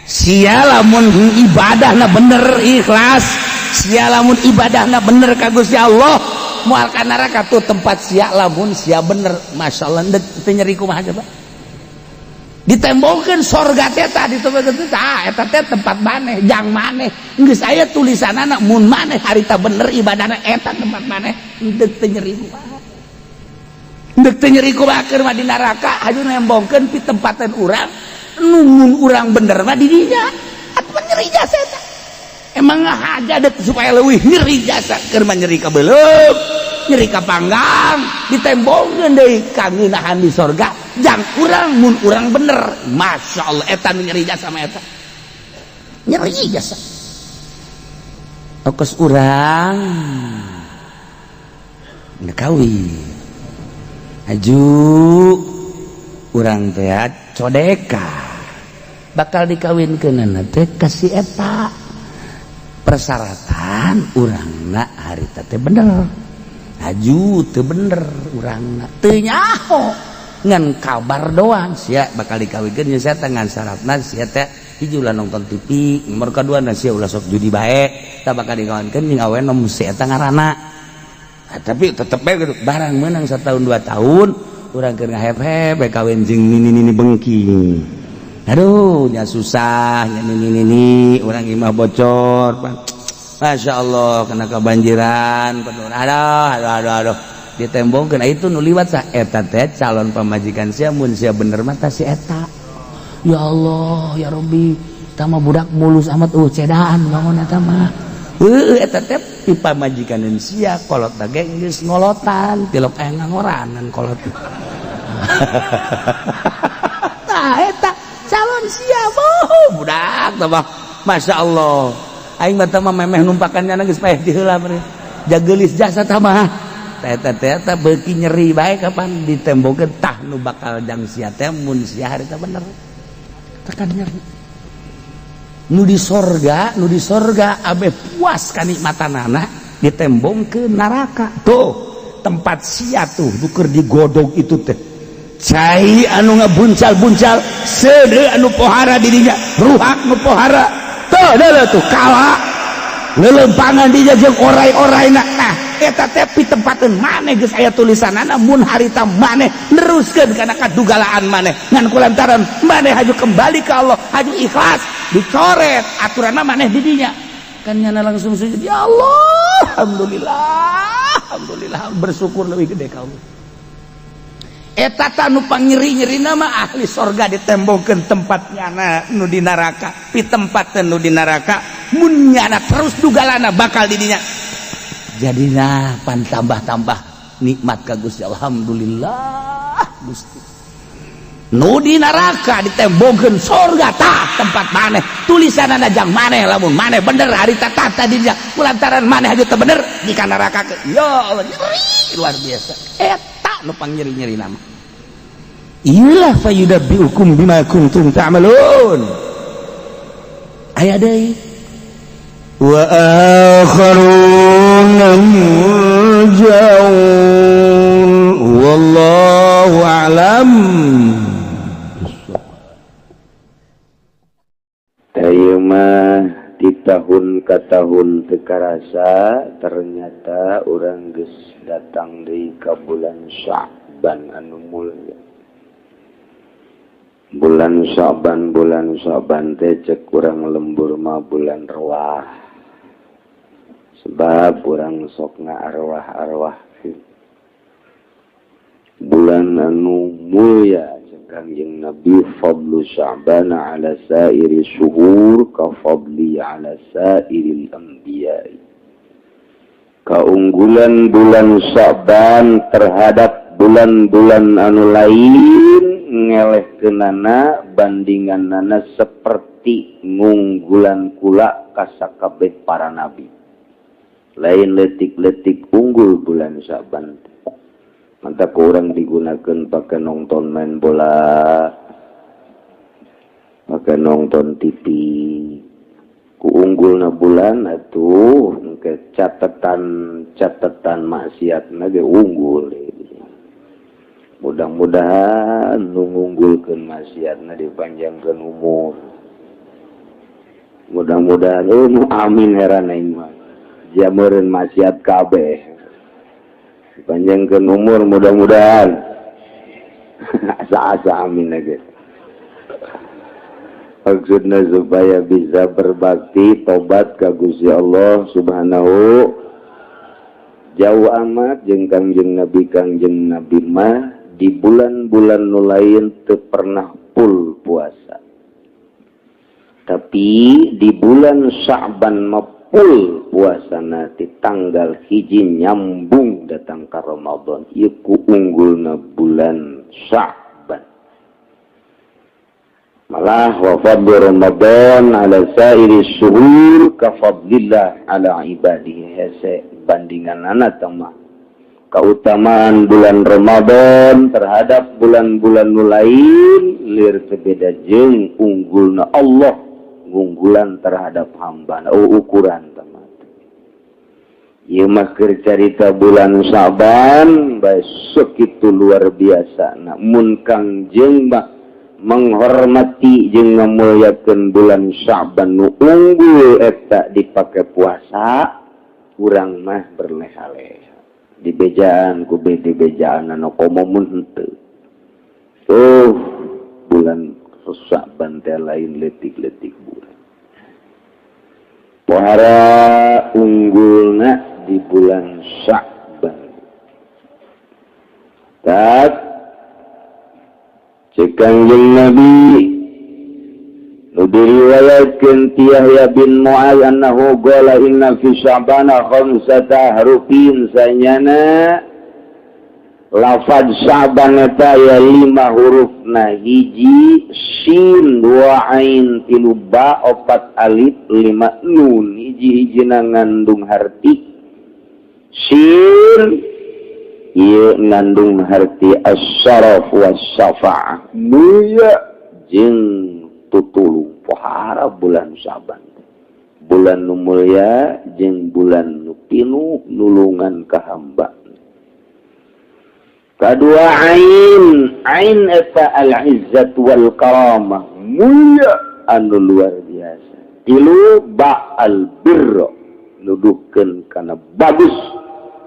sia lamun ibadahna bener ikhlas sia lamun ibadahna bener ka Gusti Allah moal ka neraka tuh tempat sia lamun sia bener. Masya Allah teu nyeri kumaha coba ditembongkeun sorga teh tah ditembongkeun tah eta teh tempat maneh jang maneh geus aya tulisanana mun maneh harita bener ibadahna eta tempat maneh deuk teu nyeri kumaha keur mah di neraka haju nembongkeun pi tempaten urang nu mun urang bener mah di dinya atuh nyeri jasa eta emang ngahaja supaya leuwih nyeri jasa keur mah nyeri ka beuleuh nyeri ka panggang ditembongkeun deui kangeunahan di sorga jang urang mun urang bener. Masya Allah eta nu nyeri jasa mah eta nyeri jasa okos urang ngakawin aju urang teh codeka bakal dikawinkeunana teh ka si eta persyaratan urangna harita teh bener aju teu bener urangna teu nyaho ngan kabar doang sia bakal dikawinkeun nya sia teh ngan syaratna sia teh hiji ulah nonton TV nomor kaduana sia ulah sok judi bae tah bakal dikawinkeun jeung awewe nom si eta ngaranna tapi tetep bae gitu barang meunang 1 tahun 2 tahun urang keur ngahep-hep kawin jeung nini bengking aduh nya susah nya nini urang imah bocor Masya Allah kena kebanjiran aduh ditembongkeun itu nu liwat sah eta teh calon pamajikan sia mun sia bener mah tah si eta ya Allah ya Rabbi tah mah budak mulus amat cedaan bangun eta mah eta teh ti pamajikaneun sia kolot ge geus ngolotan tilok aya ngangoranan kolot tah eta calon sia budak tah mah Masya Allah aing mah tah mah memeh numpakannya geus paeh di heula meureun jageulis jasa tah mah eta beuki nyeri bae kapan ditembongkeun tah nu bakal jang sia teh mun sia harita bener tekan nyeri nu di sorga abe puas kanikmatanana ditembongkeun neraka tuh tempat sia tuh keur digodog itu teh cai anu ngabuncal-buncal seudeu anu pohara di dinya ruhak nu pohara tuh deuleuh tuh kala lelempangan dinya jeung orai-oraina nah eta teh pi tempateun maneh geus aya tulisanana mun harita maneh neruskeun kana kadugalaan maneh ngan kulantaran maneh haju kembali ka Allah haju ikhlas dicoret aturanna maneh di dinya kan nyana langsung sujud ya Allah alhamdulillah bersyukur leuwih gede ka Allah eta tah nu panyeri-nyerina mah ahli sorga ditembongkeun tempatnya nu di neraka pi tempateun nu di neraka mun nyana terus dugalana bakal di dinya jadinya pan tambah-tambah nikmat ka Gusti alhamdulillah Gusti nu di neraka ditembongkeun sorga tah tempat maneh tulisanana jang maneh lamun maneh bener harita tah tadinya kulantaran maneh haju teu bener di ka neraka ya Allah nyeri luar biasa eta nu panyeri-nyeri nama iyalah fayudabbiukum bima kuntum ta'malun aya deui wa akharun murjaun wallah teu karasa ternyata urang geus datang deui ka bulan Sya'ban anu mulya. Bulan Sya'ban teh cek urang lembur mah bulan Rewah. Sebab urang sok ngaarwah-arwah bulan anu mulya Kangjeng Nabi fadlu Sya'ban ala sairi syuhur ka fadli ala sairil anbiya. Keunggulan bulan Sya'ban terhadap bulan-bulan anu lain ngelehkeunana bandinganana seperti ngunggulan kula ka sakabeh para nabi. Lain letik-letik unggul bulan Sya'ban. Mantap orang digunakan pakai nonton main bola, pakai nonton TV. Kuunggulna bulan atuh ke catatan maksiatna ge unggul. Mudah-mudahan nunggulkeun maksiatna dipanjangkeun umur. Mudah-mudahan amin heran aing mah. Jameureun maksiat kabeh. Panjangkan umur mudah-mudahan. Asa-asa amin aja. Maksudnya supaya bisa berbakti tobat ka Gusti Allah Subhanahu. Jauh amat jeung Kangjeng Nabi mah di bulan-bulan nu lain teu pernah full puasa. Tapi di bulan Sya'ban mah full puasana di tanggal hiji nyambung datang ke Ramadan. Ieu ku unggulna bulan Sya'ban. Malah wa fadlu Ramadan ala sairi syuhur ka fadlillah ala ibadihi hese bandinganana tama. Keutamaan bulan Ramadan terhadap bulan-bulan nu lain lir teu beda jeung unggulna Allah unggulan terhadap hamba. Ukuran teman. Ieu mah keur carita bulan Sya'ban besok itu luar biasa. Namun Kangjeng mah menghormati jeung ngamulyakeun bulan Sya'ban nu unggul eta dipake puasa, urang mah berleha-leha. Di bejaan ku bejaan anu komomun henteu. Bulan Sya'ban teh lain letik-letik bulan. Pohara unggulna di bulan Sya'ban. Tak cek Kangjeng Nabi nu diriwayatkeun ti Yahya bin Mu'adz annahu qala inna fi Sya'bana khamsata harufin sanyana lafaz Sya'ban eta ya 5 huruf na hiji shin 2 ain 3 ba 4 alif 5 nun hiji-hijina ngandung harti shin ieu ngandung harti as-syaraf was-syafa'ah mulia jeung tutulung pohara bulan Sya'ban bulan nu mulia jeung bulan nu pinuh nulungan ka hamba. Kedua ain eta al-izzat wal karamah mulia anu luar biasa. Tilu ba al-birr nuduhkeun kana bagus.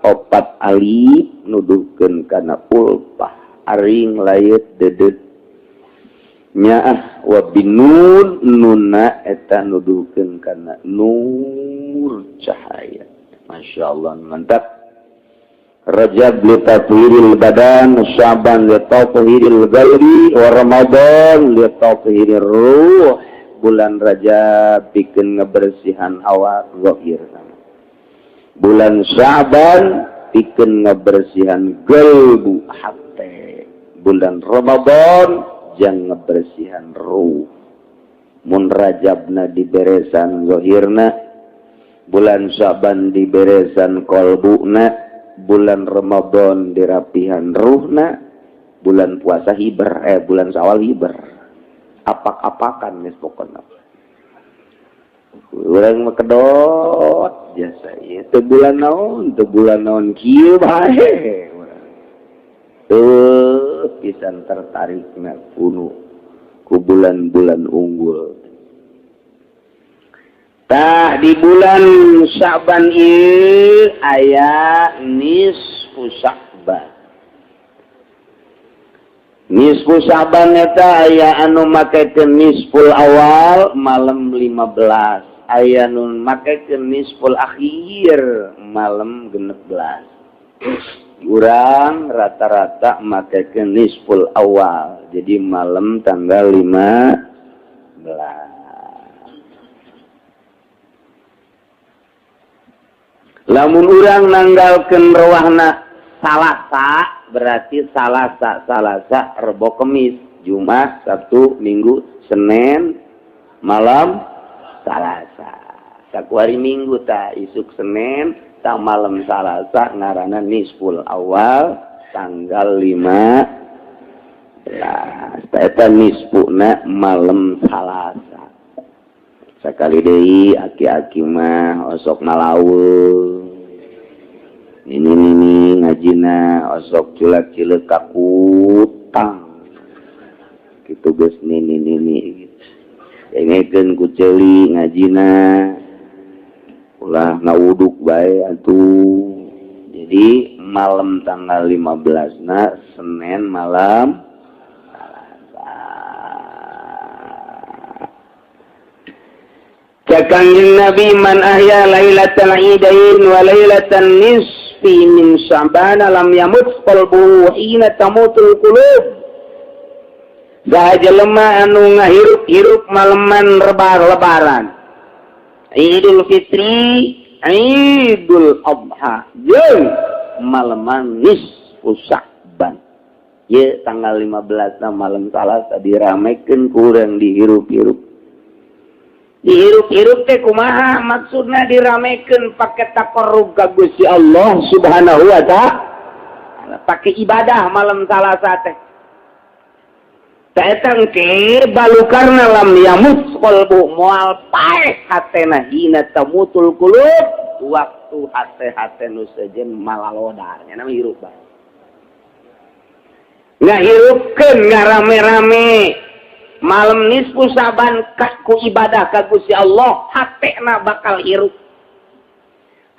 4 alif nuduhkeun kana ulpah aring layet dedet nyaah wa binun nunna eta nuduhkeun kana nur cahaya. Masyaallah mantap. Rajab li tathhiril badan, Sya'ban li tathhiril qalbi, wa Ramadan li tathhirir ruh. Bulan Rajab bikin ngebersihan hawa zahir. Bulan Sya'ban bikin ngebersihan qalbu hati. Bulan Ramadan jang ngebersihan ruh. Mun Rajabna diberesan zahirna, bulan Sya'ban diberesan qalbuna. Bulan Ramadan dirapihan ruhna, bulan puasa hiber, bulan Syawal hiber. Apak-apakan nih pokoknya. Urang mah kedot jasa ieu teu bulan naon kieu bae. Pisan tertarikna ku bulan-bulan unggul. Tah di bulan Sya'ban ieu aya nisfu Sya'ban. Nisfu Sya'ban eta aya anu makekeun nisful awal malam 15. Aya nu makekeun nisful akhir malam 16. Urang rata-rata makekeun nisful awal. Jadi malam tanggal 15. Lamun urang nanggalkeun rawahna Salasa berarti Salasa Rebo Kemis, Jumat, Sabtu, Minggu, Senin, malam Salasa. Saku hari Minggu ta isuk Senin, ta malam Salasa ngaranna nisful awal tanggal 15. Ta eta nisfuna malam Salasa. Sakali deui aki-aki mah osok nalaweung. Ini ngajina osok culak-cileuk ka kutang. Kitu geus nini gitu. Engekeun ku ceuli ngajina. Ulah ngawuduk bae atuh. Jadi malam tanggal 15-na Senin malam Kanjeng Nabi man ahya lailatal idain wa lailatan nisfi min Sya'ban lam yamut qalbuhu hina tamutul qulub. Saha jelema anu ngahirup-hirup maleman lebaran. Idul Fitri, Idul Adha, jeung maleman nisfu Sya'ban. Ye tanggal 15 na malam Salasa diramekeun ku urang dihirup-hirup. Dihirup-hirup teh kumaha maksudna diramekeun pake taqarrub ka Gusti Allah Subhanahu wa ta'ala, pake ibadah malam Salasa teh. Ta eta engke balukarna lam yamut qalbu moal paeh hatena hina tamutul qulub, waktu hate-hate nu sejen malalodar nya nama hirup bae. Ngahirupkeun ngarame-rame malam nisfu Sya'ban ku ibadah ka Gusti Allah, hatena bakal hirup.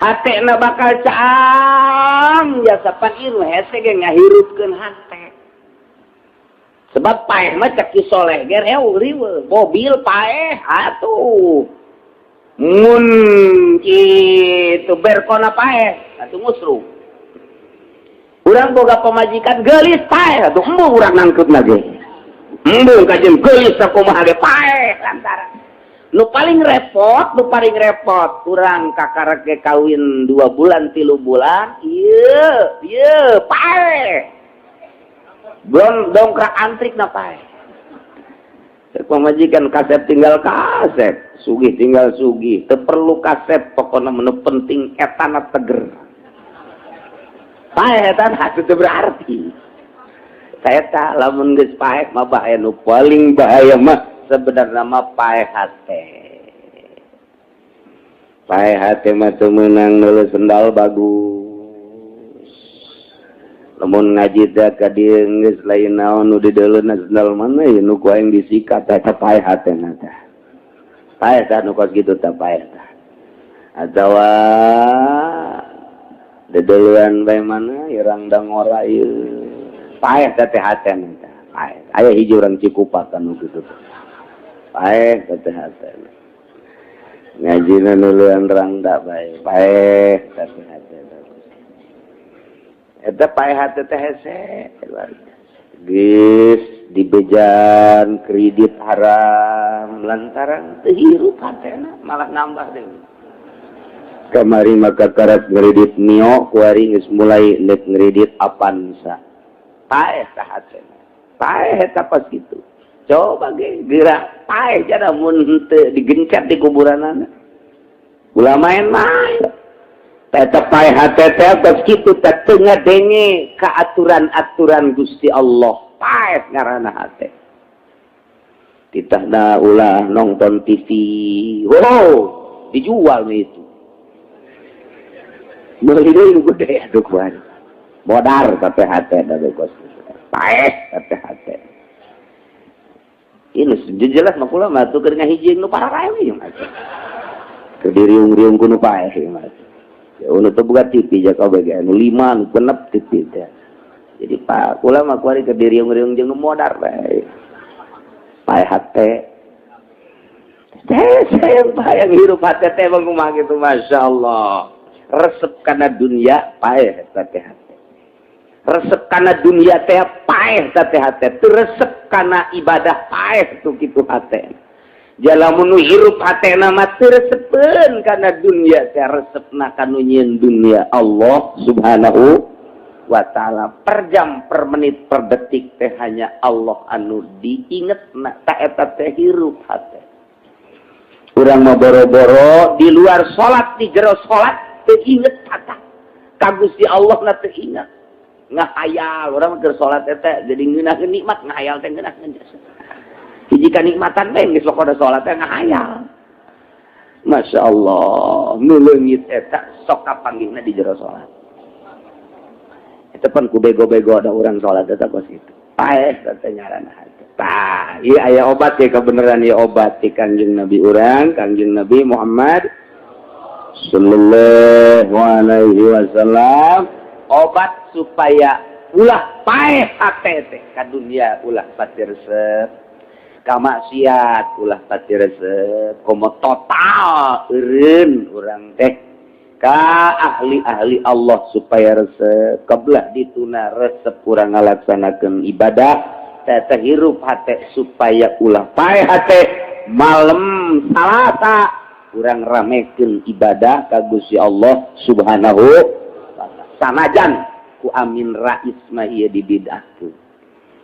Hatena bakal caang ya sapan ieu hese ge ngahirupkeun hate. Sebab paeh mah cek soleh ge riweuh, mobil paeh atuh. Mun kitu berkona paeh atuh musru. Urang boga pamajikan geulis paeh atuh embung urang nangkeupna ge. Embung kajem geulis sakumaha ge paeh lantaran. Nu paling repot urang kakarek ge kawin 2 bulan 3 bulan, ieu paeh. Belum dongkrak antrik na paeh. Pamajikan kasep tinggal kasep, sugih tinggal sugih, teu perlu kasep, pokona menu penting etana teger. Paeh eta teu berarti. Saya lamun geus paeh mah bahaya, nu paling bahaya mah sebenarnya mah paeh hate. Paeh hate mah teu meunang neuleuh sendal bagus. Lamun ngaji teh ka dieu geus lain naon nu dideuleuna sendal mana ye nu ku aing disikat eta paeh hatena teh. Paeh tah nu kos kitu teh paeh tah. Atawa dedeuleuan bae mana irang dangora ieu. Paeh teh hatena teh. Paeh. Aya hiji urang Cikupa anu kitu teh. Paeh teh hatena. Ngajina nuleuan rangda bae. Paeh teh hatena. Eta paeh hate teh hese. Geus dibejan kredit haram lantaran teu hirup hatena malah nambah deui. Kamari maka karat kredit Mio kuari geus mulai nek kredit Avanza. Paeh tah hatena. Paeh eta pas kitu. Coba ge geura paeh jana mun teu digencet di kuburanana. Ulah main-main. Eta paeh hate teh pas kitu teh teu ngadenge ka aturan-aturan Gusti Allah. Paeh ngaranna hate. Titahna ulah nonton TV. Wow, dijual itu. Beli deui nu gede atuh kuari. Modar ka hate da kos. Paeh ka hate. Ini jelas mah kula mah tuh keur ngahiji nu pararae we mah. Kediriung-riung kuno paeh mas. Ya uno tuh buka TV jaga bagian 5 nu kenep TV teh. Jadi pak kula mah kuari kediriung-riung jeung modar bae. Paeh hate. Saya bayang hirup hate teh mah kumaha kitu masyaallah. Resep kana dunia paeh teh hate. Resep kana dunia teh paeh teh hate. Teu resep kana ibadah paeh tuh kitu hate. Jalamun hirup hatena mah teu resepeun kana dunia teh resepna kanu nyieun dunia Allah Subhanahu wa taala. Per jam, per menit, per detik teh hanya Allah anu diingetna ta eta teh hirup hate. Urang mah boro-boro di luar salat di jero salat teu inget kata. Ka Gusti Allah na teu inget. Ngahayal urang keur salat teh jadi ngeunaheun nikmat ngahayal teh ngeunaheun jasa. Hiji kanikmatan teh geus pokoda salat teh ngahayal. Masya Allah, nu leungit eta sok kapanggihna di jero salat. Eta pan ku bego-bego ada urang salat eta kos kitu. Paeh teh nyarana hate. Tah, ieu aya obat ya kebenaran ieu obat ti Kangjeng Nabi urang, Kangjeng Nabi Muhammad sallallahu alaihi wasallam. Obat supaya ulah paeh hate teh ka dunia ulah pati resep. Kamaksiat ulah pati resep komo total eureun urang teh ka ahli-ahli Allah supaya resep kebelah dituna resep urang ngalaksanakeun ibadah teh hirup hate supaya ulah paeh hate malam Salasa urang ramekeun ibadah ka Gusti Allah Subhanahu wa taala sanajan ku amin rais mah ieu dibidahkeun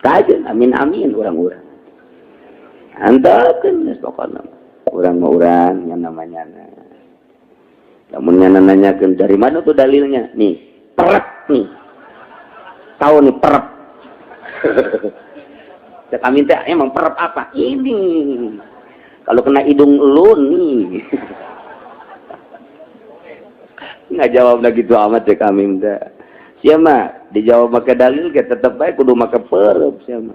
kajeun amin urang-urang antakeun geus pokona urang mah urang nya namanya lamun nya nanyakeun dari mana tuh dalilnya nih perep nih tahu nih perep cek amin teh emang perep apa ini kalau kena hidung lu nih nggak jawab lagi gitu amat cek amin teh siapa dijawab pakai dalil ke tetep baik kudu make perep siapa.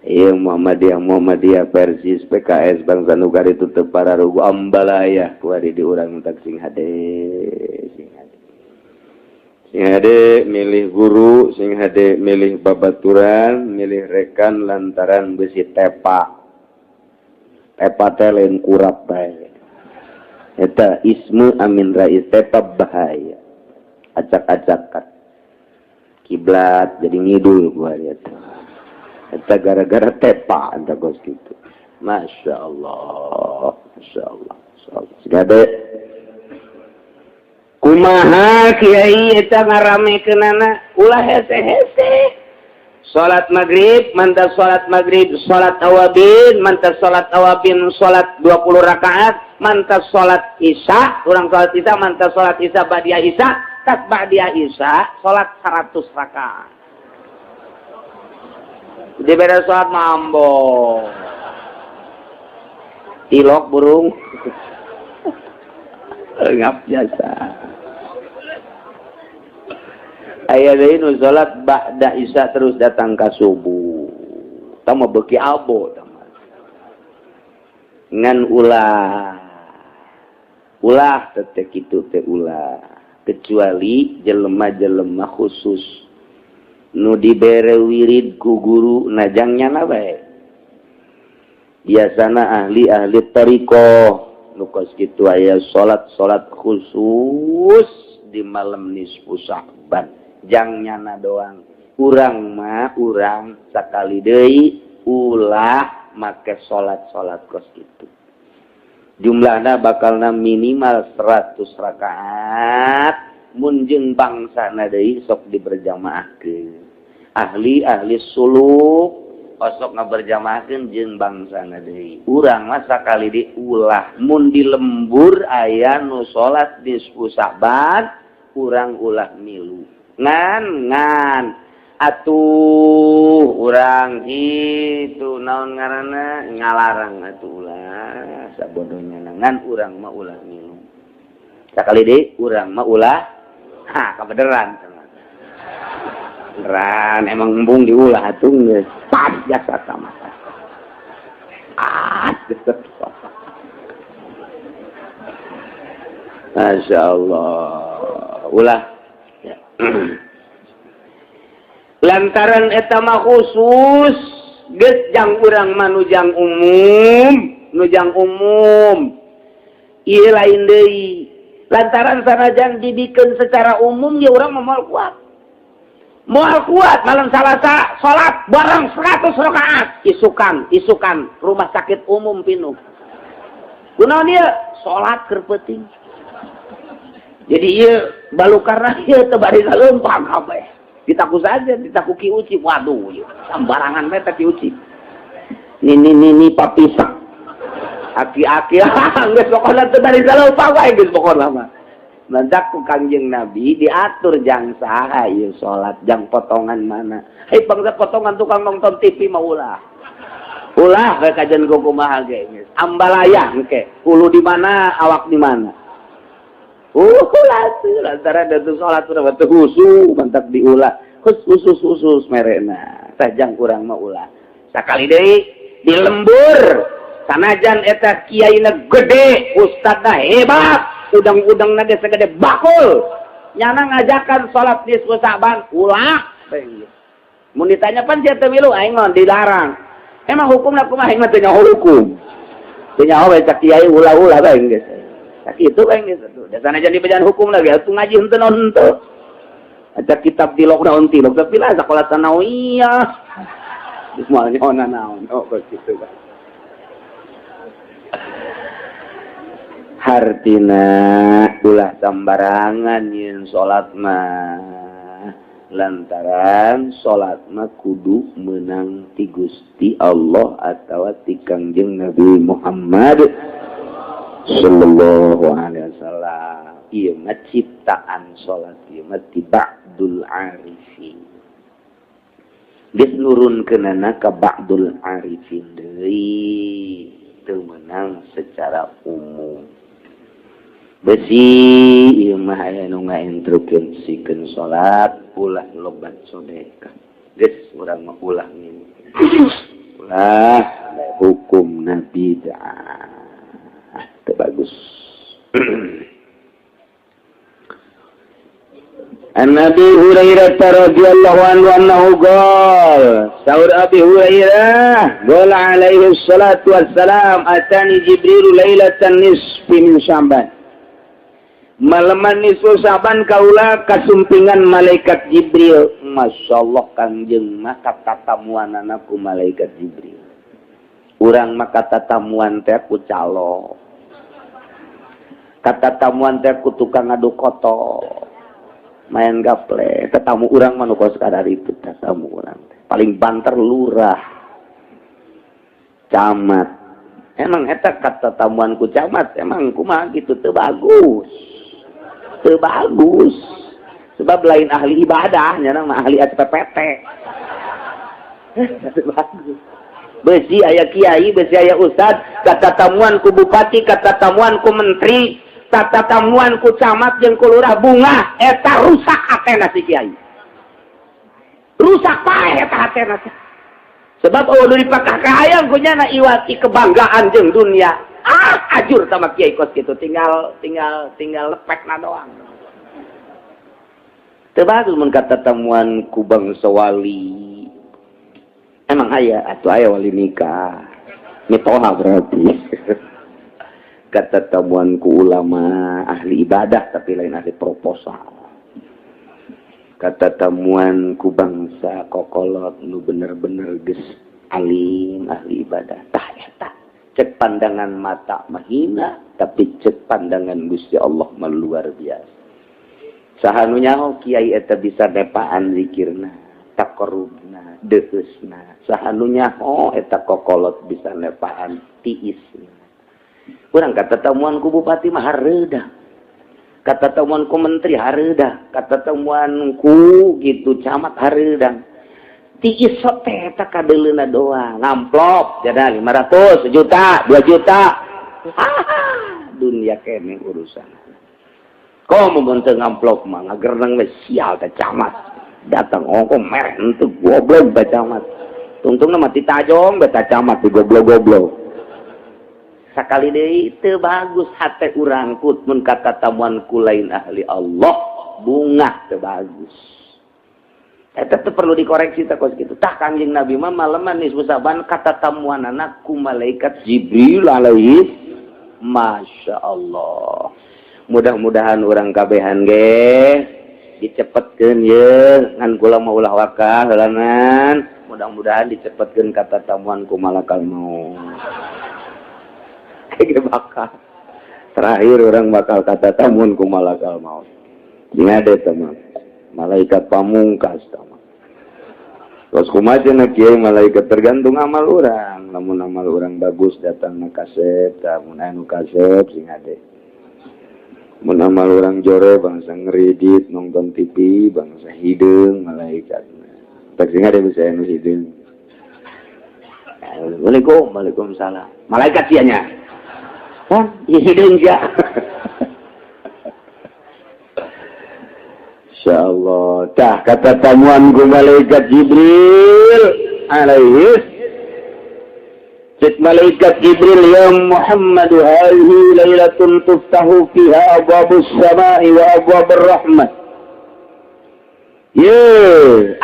Iya Muhammadiyah Persis PKS Bangsa Nugari tutup para rugu ambalaya kuari di urang tak sing hade milih guru sing hade milih babaturan milih rekan lantaran besi tepa teh lain kurap bae eta ismu amin rais tepa bahaya acak-acakan kiblat jadi ngidul kuari eta eta gara-gara tepa anta kos kitu. Masya Allah. Segade kumaha kiai eta ngaramekeunana ulah hese-hese. Salat maghrib mantap salat maghrib, salat awabin mantap salat awabin salat 20 rakaat, mantap salat isya, urang salat isya mantap salat isya ba'diyah isya, tas ba'diyah isya salat 100 rakaat. Di beda sholat mambo ilok burung ngap jasa aya deui nu sholat ba'da isya terus datang ka subuh tama beuki abo tama ngan ulah teh kitu teh ulah kecuali jelema-jelema khusus nu dibere wirid ku guru najangnya bae biasana ahli tariqah nu kos kitu aya salat khusus di malam nisfu Sya'ban jangnya doang urang sakali deui ulah make salat kos kitu jumlahna bakalna minimal 100 rakaat mun jeung bangsana deui sok diberjamaahkeun ahli suluk osok ngaberjamaahkeun jeung bangsana deui urang mah sakali diulah mun di lembur aya nu salat nisfu Sya'ban urang ulah milu ngan atuh urang itu naon ngaranna ngalarang atuh ulah sabodohnya ngan urang mah ulah milu sakali deui urang mah ulah kabeneran beneran emang embung diulah atuh geus pas jasa sama Masya Allah. Ulah. Ya. Lantaran eta mah khusus geus jang urang mah nujang umum. Ieu lain deui. Lantaran sanajan dibikeun secara umum ya urang moal kuat. Moal kuat malam Salasa salat bareng 100 rakaat isukan rumah sakit umum pinuh. Kunaon ieu? Salat keur penting. Jadi ieu balu karena ieu teu bari saleumpang kabeh. Ditaku saja, ditaku Ki Uci. Waduh, sembarangan we teh Ki Uci. Nini papisak. Aki-aki, geus pokona teu bari saleumpang wae geus pokona mah. Mendak ku Kangjeng Nabi diatur jang saha ieu salat, jang potongan mana. Hei bangsa potongan tukang nonton TV mah ulah. Ulah we kajen kumaha ge geus. Ambalaya engke, hulu di mana, awak di mana. Lantaran datu salat urang teh husu mantap diulah. Khusus merena. Tajang kurang mah ulah. Sakali deui di lembur. Sanajan eta kiaina gede, ustadna hebat, udang-udangna ge segede bakul. Nyana ngajakan salat nisfu Sa'ban, ulah. Mun ditanya pan sia teu milu aing mah dilarang. Emang hukumna kumaha aing mah teu nyaho hukum. Teu nyaho bae kiai ulah-ulah bae geus. Sakitu bae geus. Dasana jadi bejaan hukum lagi, atuh ngaji henteu naon henteu. Ada kitab di lokna onti, lokna pilah sakola sanawiyah. Geus moal nyaona naon, oh kitu bae. Hartina ulah sambarangan yen salat mah. Lantaran salat mah kudu meunang ti Gusti Allah atawa ti Kangjeng Nabi Muhammad sallallahu alaihi wasallam. Ieu mah ciptaan salat ieu mah ti ba'dul arifin. Geus nurunkeunana ka ba'dul arifin deui, teu meunang secara umum. Besi ieu mah aya nu ngainstrukeun sikeun salat ulah lobat sedekah. Geus urang mah ulah ngini. Ulah hukumna bid'ah. Itu bagus. An-Nabi Hurairah radhiyallahu anhu annahu qala Saur Abi Hurairah qala alaihi salatu wassalam atani Jibril lailatan nisfi min Sya'ban. Malaman nisfu Sya'ban kaula kasumpingan malaikat Jibril. Masyaallah Kangjeng mah katatamuanana ku malaikat Jibril. Urang mah katatamuan teh ku calo. Katatamuan teh ku tukang ngadu koto. Main gaple, tetamu urang mah nu kos kadar itu tetamu urang. Paling banter lurah. Camat. Emang eta katatamuan ku camat emang kumaha gitu teu bagus. Teu bagus. Sebab lain ahli ibadah, nyanang mah ahli SPPT. Teu bagus. Besi aya kiai, besi aya ustad, katatamuan ku bupati, katatamuan ku menteri, katatamuan ku camat jeung ku lurah bunga, eta rusak hatena si kiai. Rusak pae eta hatena. Sebab eueuh dipakah kahayang ku nyana iwati kebanggaan jeung dunia. Ajur sama kiai kos kitu, tinggal lepekna doang. Teu bagus mun katatamuan ku bangsa wali. Emang atuh aya wali nikah. Mitoha berarti. Kata tamuan ku ulama ahli ibadah tapi lain ahli proposal. Kata tamuan ku bangsa kokolot nu bener-bener geus alim ahli ibadah. Tah eta cek pandangan mata mahina tapi cek pandangan Gusti Allah mah luar biasa. Saha nu nyaho kiai eta bisa nepaan zikirna, taqarrubna, deusna. Saha nu nyaho eta kokolot bisa nepaan tiisna. Urang kata tamuan ku bupati mah hareudah. Kata tamuan ku menteri hareudah. Kata tamuan ku gitu camat hareudah. Tiis teh eta kadeleuna doang. Amplop jada 500, 1 juta, 2 juta. Dunia kene urusan. Komo benteung amplop mah ngagerenang we sial teh camat. Datang ongko merek henteu goblok bae camat. Tungtungna mah ti tajong beta camat di goblok-goblok. sakali deui teu bagus hate urang put mun katatamuan ku lain ahli Allah bunga teu bagus. Eta teh perlu dikoreksi teh kos kitu. Tah Kangjeng Nabi mah maleman nisfu saban katatamuanana ku malaikat Jibril alaihi Masya Allah. Mudah-mudahan orang kabehan ge dicepetkeun ye ngan kula mau ulah wakah heulangan. Mudah-mudahan dicepetkeun katatamuan ku malakal maut. Kayak bakal terakhir orang bakal katatamuan ku malakal maut. Ingat deh teman. Malaikat pamungkas teman. Terus kumaha cenah kieu malaikat tergantung amal urang. Lamun amal urang bagus datang na kasep, mun anu kasep sing ade. Mun amal urang jore bangsa ngeridit nonton TV, bangsa hideung malaikat. Tak sing ade bisa anu hideung. Assalamualaikum, waalaikumsalam. Malaikat sianya. Kan hideung sia. Insyaallah. Tah kata tamuan ku malaikat Jibril alaihi. Cik malaikat Jibril ya Muhammad hadhihi lailatun tuftahu fiha abwabus samai wa abwabur rahmat. Ye,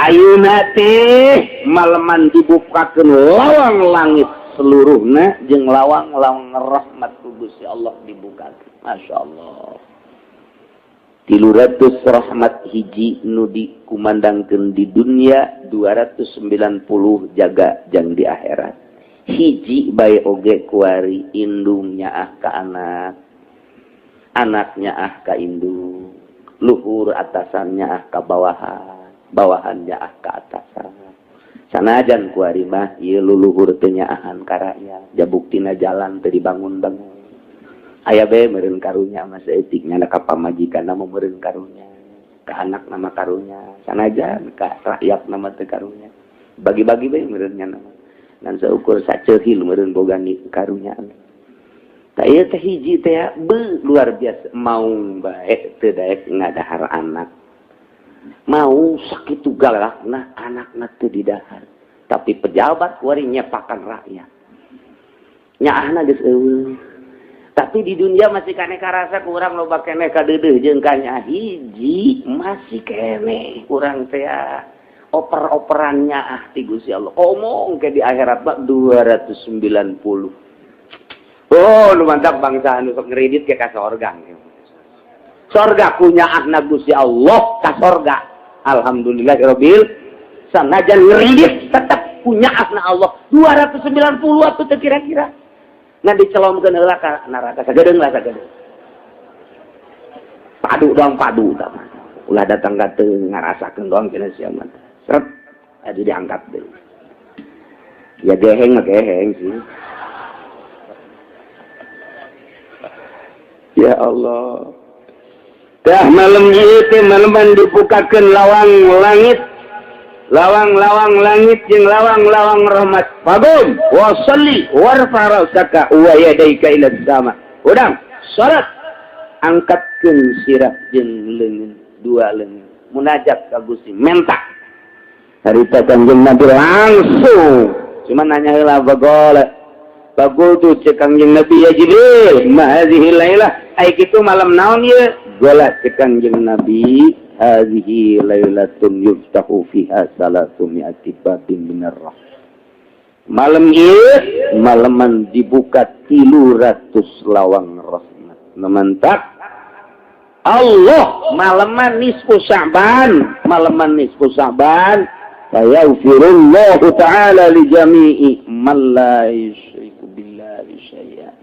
ayeuna teh maleman dibukakeun lawang langit seluruhna jeung lawang-lawang rahmat ku Gusti Allah dibukakeun. Masyaallah. 300 rahmat hiji nu dikumandangkeun di dunia, 290 jaga jang di akhirat. Hiji bae oge kuari indungnya ah ka anak, anaknya ah ka indung, luhur atasannya ah ka bawahan, bawahannya ah ka atasan. Sanajan kuari mah ieu luluhur teu nyaahan ka rakyat, jabuktina jalan teu dibangun-bangun. Aya bae meureun karunya mah saeutik nyana ka pamajikanna mah meureun karunya, ka anak nama karunya, sanajan ka rakyat nama teu karunya. Bagi-bagi bae meureun nyana mah. Dan seukur saceuhil meureun boga ni karunya. Tah ieu teh hiji teh luar biasa mau bae teu daek ngadahar anak. Mau sakitu galakna anakna teu didahar. Tapi pejabat kuari nyepakan rakyat. Nyaahna geus eueuh. Tapi di dunia masih kene karasa kurang loba kene kadeudeuh jeung kanya hiji masih kene kurang teh oper-operannya ah ti Gusti Allah. Omong ke di akhirat mah 290. Oh, nu mantap bangsa anu sok ngredit ke ka sorga. Sorga punya ahna Gusti Allah ka sorga. Alhamdulillahirabbil sanajan ngredit tetap punya ahna Allah 290 atuh teh kira-kira. Ngan dicelomkeun heula ka neraka sagedeung lah sagedeung. Padu doang padu tah. Ulah datang ka teu ngarasakeun doang cenah sia mah. Seret adi diangkat deui. Ya geheng mah geheng sih. Ya Allah. Tah malam ieu teh maleman dibukakeun lawang langit. Lawang-lawang langit jeung lawang-lawang rahmat. Fagum wa sholli warfa ra'saka wa yadaika ila sama. Udang salat angkatkeun sirah jeung leungeun, dua leungeun. Munajat ka Gusti, menta. Harita Kanjeng Nabi langsung cuma nanya heula bagol. Bagol tu cek Kanjeng Nabi ya Jibril, ma hadhihi lailah. Ai kitu malam naon ieu? Gola cek Kanjeng Nabi. Hadhihi lailatun yuftahu fiha salatu mi'ati babin minar rahmah. Malam ieu malaman dibuka 300 lawang rahmat. Mantap. Allah malaman nisfu Sya'ban, malaman nisfu Sya'ban, yaghfirullahu ta'ala li jami'i man la yusyriku billahi syai'an.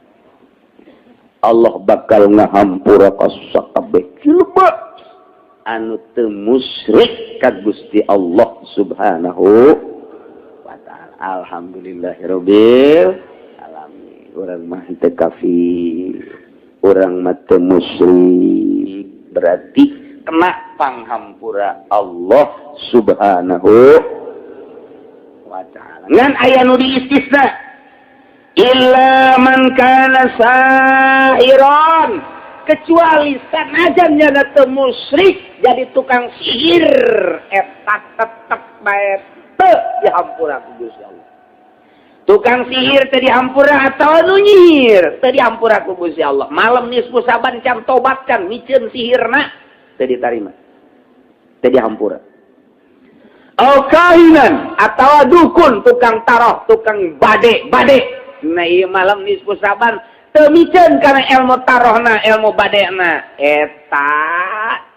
Allah bakal ngahampura ka sakabeh cilema anu teu musyrik ka Gusti Allah Subhanahu wa taala. Alhamdulillahirabbil alamin. Urang mah teu kafir, urang mah teu musyrik, berarti kena panghampura Allah Subhanahu wa taala. Ngan aya nu diistisna illa man kana sahiran, kecuali sanajan nya teu musyrik jadi tukang sihir eta tetep bae teu dihampura ku Gusti Allah. Tukang sihir teu dihampura atau nu nyihir teu dihampura ku Gusti Allah. Malam nisfu Saban can tobat can mikeun sihirna teu ditarima. Teu dihampura. Au kahinan atawa dukun, tukang taroh, tukang bade. Nah ieu malam nisfu Saban teu mikeun kana ilmu tarohna, ilmu badena eta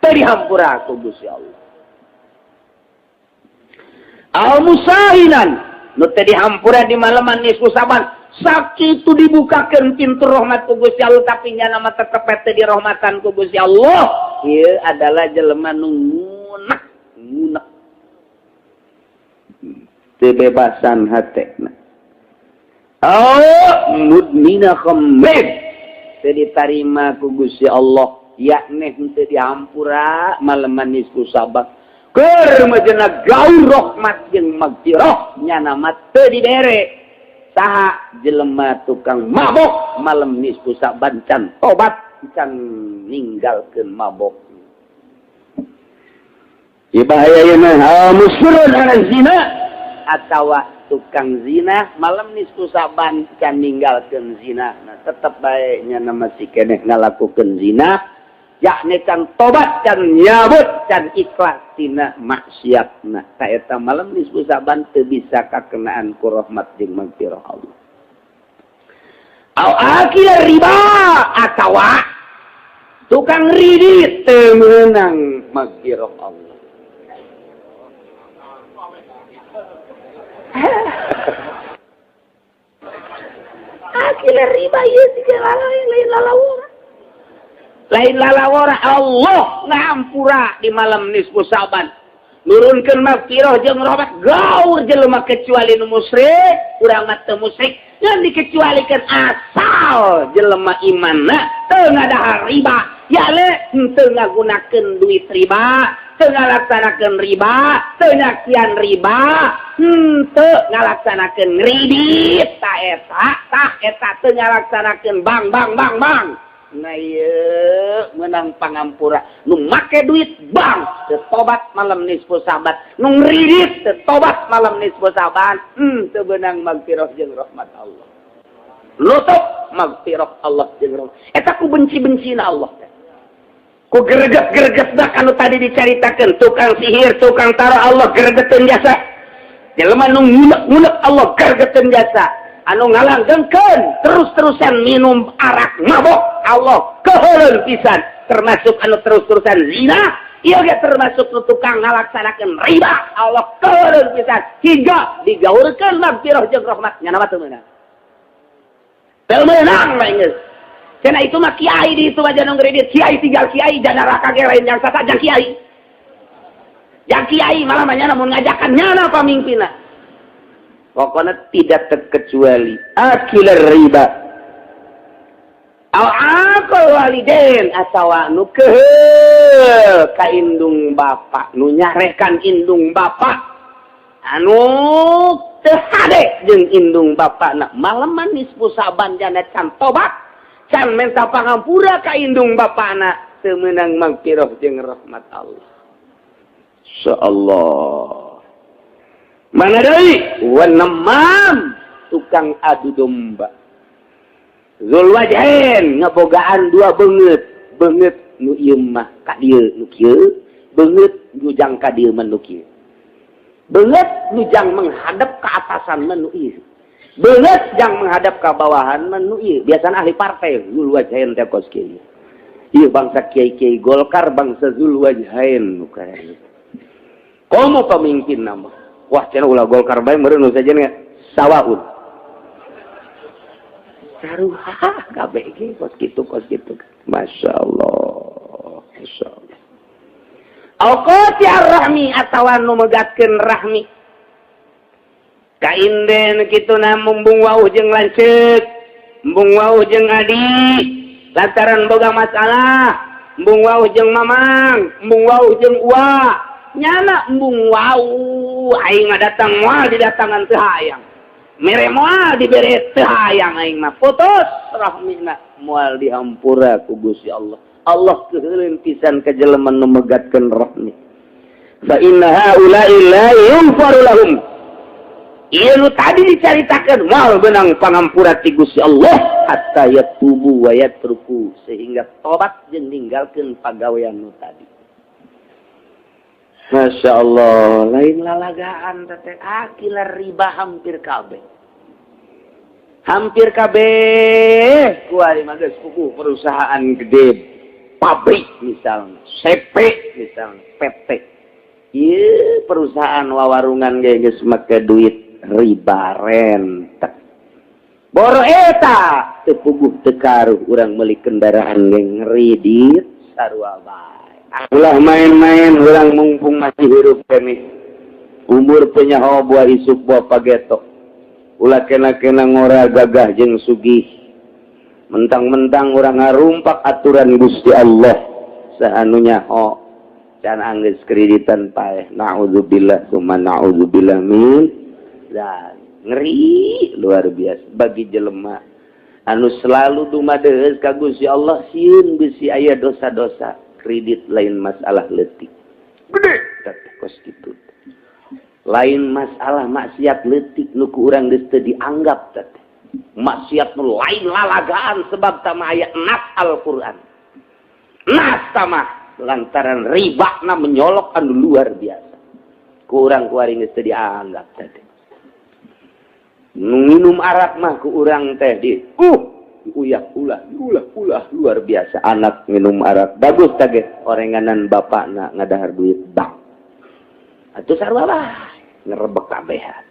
teu dihampura ku Gusti Allah. Au musahinan nu teu dihampura di malaman nisfu Saban sakitu dibukakeun pintu rahmat ku Gusti Allah tapi nya mah tetep teu dirahmatan ku Gusti Allah. Ieu adalah jelema nu ngunek teu bebasan hatena. Mudmina khamr teu ditarima ku Gusti Allah, yakni teu dihampura malaman nisfu Saban. Keur majena gaul rahmat jeung magfirah nya nama teu dibere saha jelema tukang mabok malam nisfu Saban can tobat can ninggalkeun mabok. Ieu bahaya ieu mah musyrun ala zina atawa tukang zina malam nisfu Saban can ninggalkeun zina. Nah tetep bae nya nama si keneh ngalakukeun zina yakni can tobat can nyabut can ikhlas tina maksiatna. Ta eta malam nisfu Saban teu bisa kakenaan ku rahmat jeung magfirah Allah. Au akil riba atawa tukang ridit teu meunang magfirah Allah. Akil riba ieu segala lain lalawur. Lain lalawara Allah ngampura di malam nisfu Saban. Nurunkeun magfirah jeung rahmat gaur jelema kecuali nu musyrik, urang mah teu musyrik, ngan dikecualikeun asal jelema imanna teu ngadahar riba. Ya le teu ngagunakeun duit riba, teu ngalaksanakeun riba, teu nyakian riba, teu ngalaksanakeun ridit, ta eta teu ngalaksanakeun bang. Nah ieu menang pangampura nu make duit bang teu tobat malam nisfu Saban, nu ngridit teu tobat malam nisfu Saban, teu beunang magfirah jeung rahmat Allah. Lutup magfirah Allah jeung rahmat. Eta ku benci-bencina Allah. Ku greget-gregetna anu tadi dicaritakeun tukang sihir, tukang taroh Allah gregeteun jasa. Jelema nu ngunek-ngunek Allah gregeteun jasa. Anu ngalanggengkeun terus-terusan minum arak mabok Allah keheuleun pisan, termasuk anu terus-terusan zina ieu ge termasuk nu tukang ngalaksanakeun riba Allah keheuleun pisan hingga digaulkeun magfirah jeung rahmat nya nama teu meunang. Teu meunang mah geus. Cenah itu mah kiai di itu aja nu ngredit, kiai tinggal kiai dan neraka ge lain yang sasa jang kiai. Jang kiai malah mah nya mun ngajakan nya pamimpinna. Pokoknya tidak terkecuali akil riba al-aqal walidain atawa nu keheul ka indung bapa, nu nyarekan indung bapa anu teu hade jeung indung bapana malaman nisfu Saban jana can tobat can minta pangampura ka indung bapana teu meunang magfirah jeung rahmat Allah. Insyaallah. Mana deui wanamam tukang adu domba. Zulwajhain ngabogaan dua beungeut nu ieu mah ka dieu nu kieu, beungeut nu jang ka dieu mah nu kieu. Beungeut nu jang menghadap ka atasan mah nu ieu. Beungeut jang menghadap ka bawahan mah nu ieu. Biasana ahli partai Zulwajhain teh kos kieu. Ieu bangsa kiai-kiai Golkar bangsa Zulwajhain nu kaya. Komo pemimpin nama. Wah, cenah ulah Golkar bae meureun nu sajeuna sawaun. Saruha kabeh ge kos kitu. Masyaallah. Alqati ar-rahmi atawa nu megatkeun rahmi. Ka inden kituna mumbung wauh jeung lanceuk, mumbung wauh jeung adi, lantaran boga masalah, mumbung wauh jeung mamang, mumbung wauh jeung uwa. Nyana embung wau aing ngadatang moal didatangan teu hayang, mere moal dibere teu hayang aing mah putus rahmina moal dihampura ku Gusti Allah. Allah keheuleun pisan ka jelema nu megatkeun rahmi. Fa inna haula'i la yunfaru lahum Ieu nu tadi dicaritakeun moal beunang pangampura ti Gusti Allah hatta yatubu wa yatruku sehingga tobat jeung ninggalkeun pagawean nu tadi. Masya Allah, lain lalagaan teh akilar riba hampir kabeh. Hampir kabeh kuari mah geus kuku perusahaan gede, pabrik misalnya, CP misalnya, PT. Ieu perusahaan wawarungan ge geus make duit riba rentet. Boro eta teu puguh teu karuh urang meuli kendaraan ge ngridit sarua bae. Ulah main-main orang mumpung masih hidup kami umur penyaho buah isuk buah pagetok ulah kena-kena ngora gagah jeung sugih mentang-mentang orang ngarumpak aturan Gusti Allah sahanunya ho can anggeus kreditan paeh naudzubillah summa naudzubillah min dan ngeri luar biasa bagi jelema anu selalu dumadeus ka Gusti Allah sieun bisi aya dosa-dosa kredit lain masalah leutik gede tapi kos kitu lain masalah maksiat leutik nu ku urang geus teu dianggap teh maksiat nu lain lalagaan sebab tama aya nas Al-Qur'an nas tama lantaran ribana menyolok anu luar biasa ku urang kuari geus teu dianggap teh nu minum arak mah ku urang teh di uyah ulah luar biasa anak minum arak bagus tage orenganan bapakna ngadahar duit bang atuh sarua lah ngerebek kabehan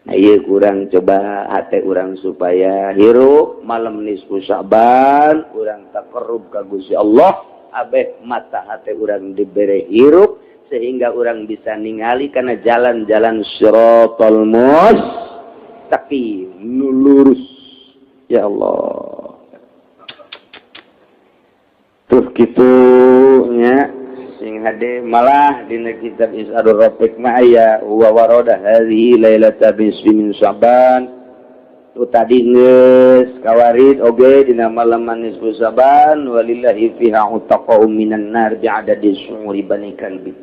nah ieu kurang coba hate urang supaya hirup malam nisfu Sa'ban urang taqarrub ka Gusti Allah abeh mata hate urang dibere hirup sehingga urang bisa ningali kana jalan-jalan siratal mustaqim nu lurus. Ya Allah. Terus gitu nya sing hade malah dina kitab Is'adur Rafiq mah aya wa warada hadhihi lailata bismi min Sa'ban. Tu tadi geus kawarid oge dina malam nisfu Sa'ban walillahi fiha utaqa'u minan nar bi'adadi syu'uri bani kalbi.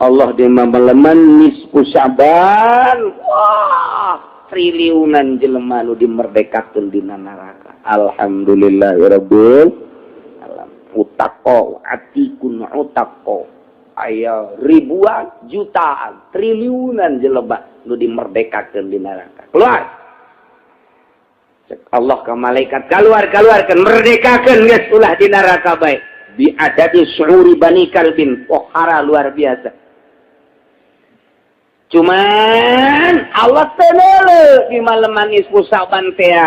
Allah di malam nisfu Sa'ban. Wah. Triliunan jelema nu dimerdekakeun dina neraka. Alhamdulillahirabbil alamin. Utaqo atikun utaqo. Aya ribuan, jutaan, triliunan jelema nu dimerdekakeun dina neraka. Keluar. Cek Allah ka malaikat keluarkan merdekakeun geus ulah di neraka bae. Bi adadi syu'uri bani kalbin pohara luar biasa. Cuman Allah tenele di malaman nisfu Sa'ban teh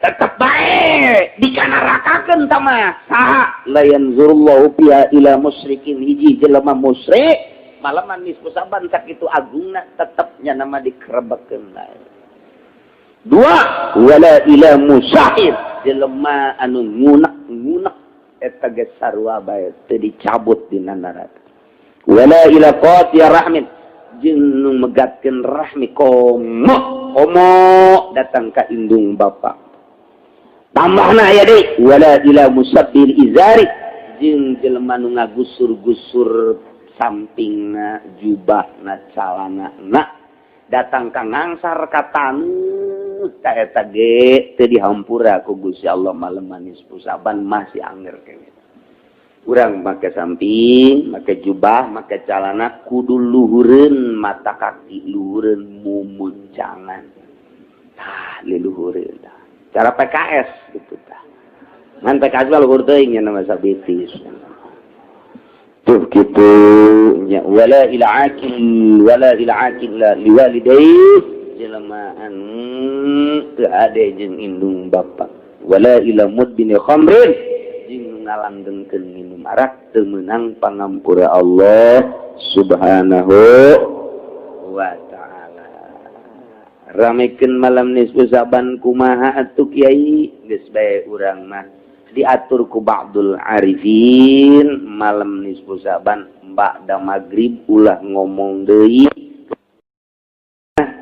tetep bae dikanarakakeun tama saha la yanzurullahu biha ila musyrikin hiji jelema musyrik malaman nisfu Sa'ban tak itu agungna tetep nya nama dikerebekeun bae. Dua wala ila musahir jelema anu ngunek eta ge sarua bae teu dicabut dina neraka. Wala ila qati rahmin jeung nu megatkeun rahmi komo datang ka indung bapa. Tambahna aya deui wala ila musabbil izari jeung jelema nu ngagusur-gusur sampingna jubahna calanana datang ka ngangsar ka taneuh ta eta ge teu dihampura ku Gusti Allah maleman nisfu Sa'ban masih anger kene. Urang make samping, make jubah, make calana kudu luhureun mata kaki, luhureun mumuncangan. Tah, liluhureun tah. Cara PKS gitu tah. Ngan PKS mah luhur teuing nya nama sabitis. Tuh kitu nya wala ila akil liwalidayhi jelema anu teu ade jeung indung bapa. Wala ila mudbini khamrin jeung ngalanggengkeun minum arak teu meunang pangampura Allah Subhanahu wa taala. Ramekeun malam nisfu Sa'ban kumaha atuh kiai geus bae urang mah diatur ku ba'dul arifin malam nisfu Sa'ban ba'da magrib ulah ngomong deui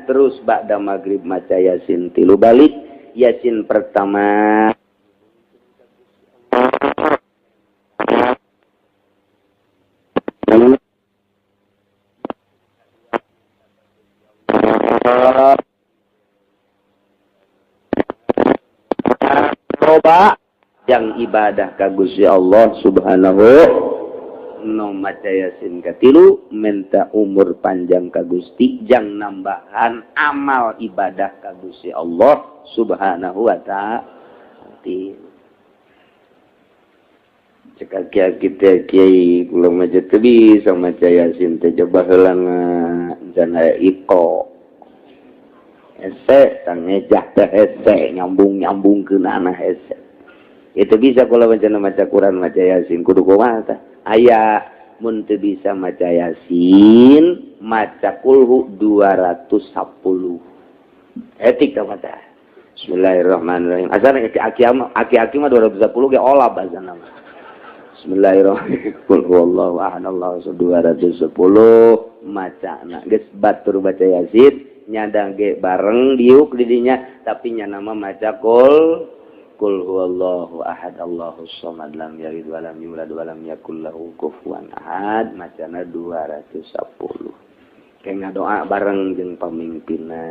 terus ba'da magrib maca Yasin 3 balik. Yasin pertama lupa yang ibadah ka Gusti Allah Subhanahu no maca Yasin katilu minta umur panjang ka Gusti jang nambahan amal ibadah ka Gusti Allah Subhanahu wa ta'ala. Cekak kita kiai kula maca teu bisa maca Yasin teh coba heula jana iko. Hese tang ngejah teh hese nyambung-nyambungkeun ana hese. Itu bisa kula maca Quran maca Yasin kudu kumaha tah? Aya mun teu bisa maca Yasin maca kulhu 210. Etik tah maca. Bismillahirrahmanirrahim. Asana aki-aki mah 210 ge olah bazana mah. Bismillahirrahmanirrahim. Qul huwallahu ahad Allahu samad 210 macana. Geus batur baca Yasin nyadang ge bareng diuk di dinya tapi nya nama maca qul huwallahu ahad Allahu samad lam yalid wa lam yulad wa lam yakul lahu kufuwan ahad macana 210. Kayak ngadoa bareng jeung pamimpinna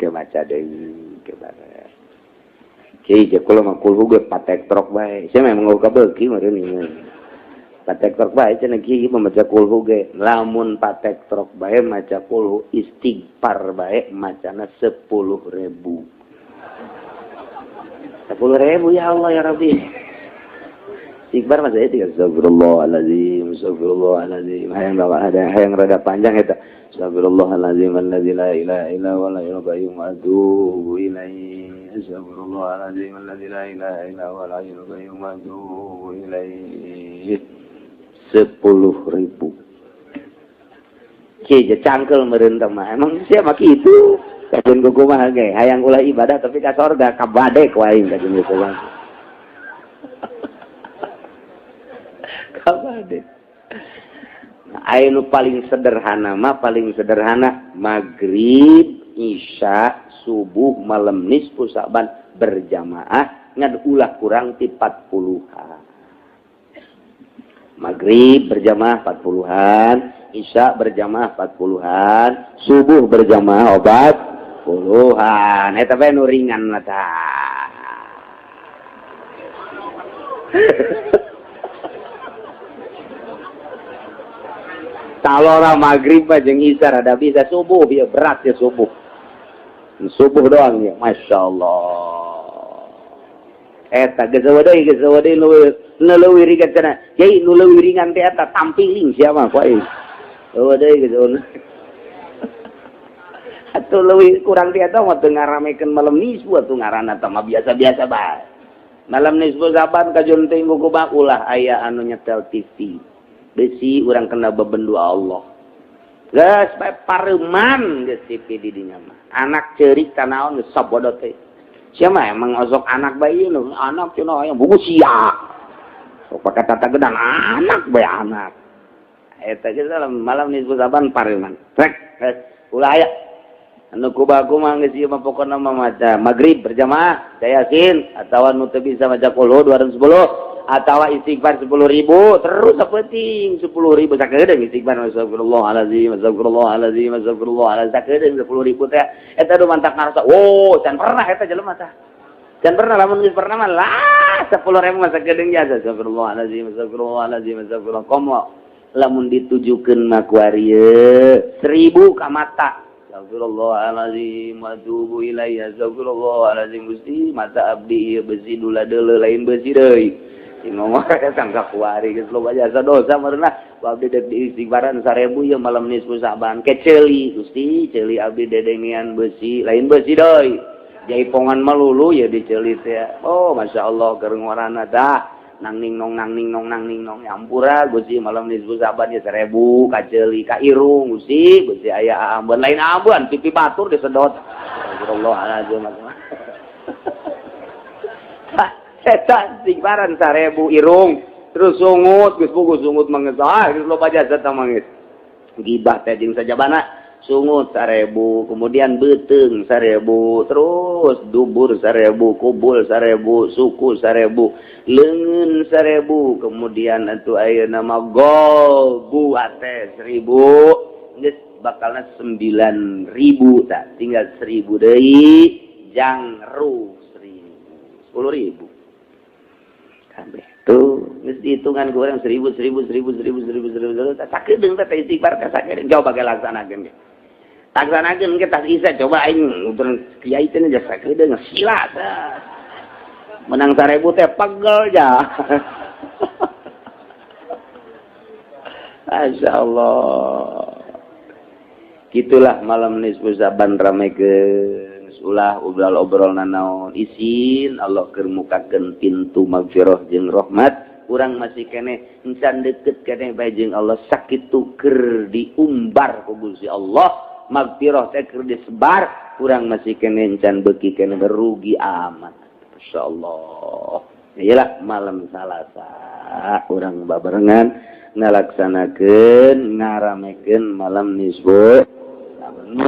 ke maca deui ke bareng. Kiai je kula mah kulhu ge patek trok bae. Saya memang ngau kabeuki meureun ieu. Patek trok bae cenah kiai maca kulhu ge. Lamun patek trok bae maca kulhu istighfar bae macana 10.000. 10.000 ya Allah ya Rabbi. Istighfar masa itu astagfirullahalazim astagfirullahalazim hayang rada panjang eta astagfirullahalazim alladzi la ilaha illa huwa al-hayyul qayyum wa atubu ilaihi astagfirullahalazim alladzi la ilaha illa huwa al-hayyul qayyum wa atubu ilaihi 10.000 kieu cangkel meureun teh mah emang sia mah kitu kajeun kumaha ge hayang ulah ibadah tapi ka sorga kabade ku aing kajeun kumaha kabade. Nah, anu paling sederhana maghrib, isya, subuh, malam nisfu Sa'ban berjamaah ngad ulah kurang ti 40-an. Maghrib berjamaah 40-an, isya berjamaah 40-an, subuh berjamaah 40-an. Eta bae nu ringan lah tah. Talora maghrib jeung isya rada bisa subuh bieu berat ya subuh doang ya masyaallah eta geus deui leuwih ringan cenah yai nu leuwih ringan teh eta tampiling sia mah ku aing eueuh deui geus atuh leuwih kurang teh eta mah teu ngaramekeun malam nisfu atuh ngaranna teh mah biasa-biasa bae malam nisfu Sa'ban kajeun teh ku ulah aya anu nyetel TV besi urang kena bebendu Allah. Geus bae pareuman geus TV di dinya mah. Anak ceurik tanaon geus sabodot teh. Sia mah emang osok anak bayi nu anak cenah aya buku sia. Sok pakata gedang anak bae anak. Eta geus malam nisfu Sa'ban pareuman. Rek ulah aya. Anu kubaku mah geus ieu mah pokona mah maca maghrib berjamaah Yasin atawa nu teu bisa maca qul 210 atau istighfar 10.000 terus sapenting 10.000 sakedeung istighfar astagfirullahalazim sakedeung 10.000 teh eta do mantak ngarasa can pernah eta jelema tah can pernah lamun geus pernah mah lah 10.000 mah sakedeung jasa astagfirullahalazim komo lamun ditujukeun mah ku arieu 1.000 ka mata astagfirullahalazim wa atubu ilaihi astagfirullahalazim Gusti mata abdi ieu besi dula deuleu lain besi deui ngomong sangka kuari geus loba jasa dosa meurna abdi dek istighfaran 1.000 ya malam nisfu Sa'ban keceuli Gusti ceuli abdi dedengian besi lain besi deui jaipongan melulu ya diceuli teh oh masyaallah keur ngorana tah nang ning nong nyampura Gusti malam nisfu Sa'ban ya 1.000 kaceuli ka irung Gusti besi aya ambon lain ambon pipi batur disedot astagfirullahalazim eta istighfaran 1.000 irung terus sungut geus puguh sungut mangeus geus loba jasa tah mangeus gibah teh jeung sajabana sungut 1.000 kemudian beuteung 1.000 terus dubur 1.000 kubul 1.000 suku 1.000 leungeun 1.000 kemudian atuh ayeuna mah golbu teh 1.000 geus bakalna 9.000 tah tinggal 1.000 deui jangru 10.000 kabeh. Tuh, geus dihitungan ku urang 1000 tak sakedeung teh istighfar ka sakedeung. Coba ge laksanakeun ge. Laksanakeun ge tas isa coba aing utur kiai teh aja sakedeung sila teh. Menang 1000 teh pegel ja. Masyaallah. Gitulah malam nisfu Saban ramekeun ulah obrol naon isin Allah keur mukakeun pintu magfirah jeung rahmat urang masih keneh encan deukeut keneh bae jeung Allah sakitu keur diumbar ku Gusti Allah magfirah teh keur disebar urang masih keneh encan beuki keneh rugi amat masyaallah. Iyalah malam Salasa urang babarengan ngalaksanakeun ngaramekeun malam nisfu nu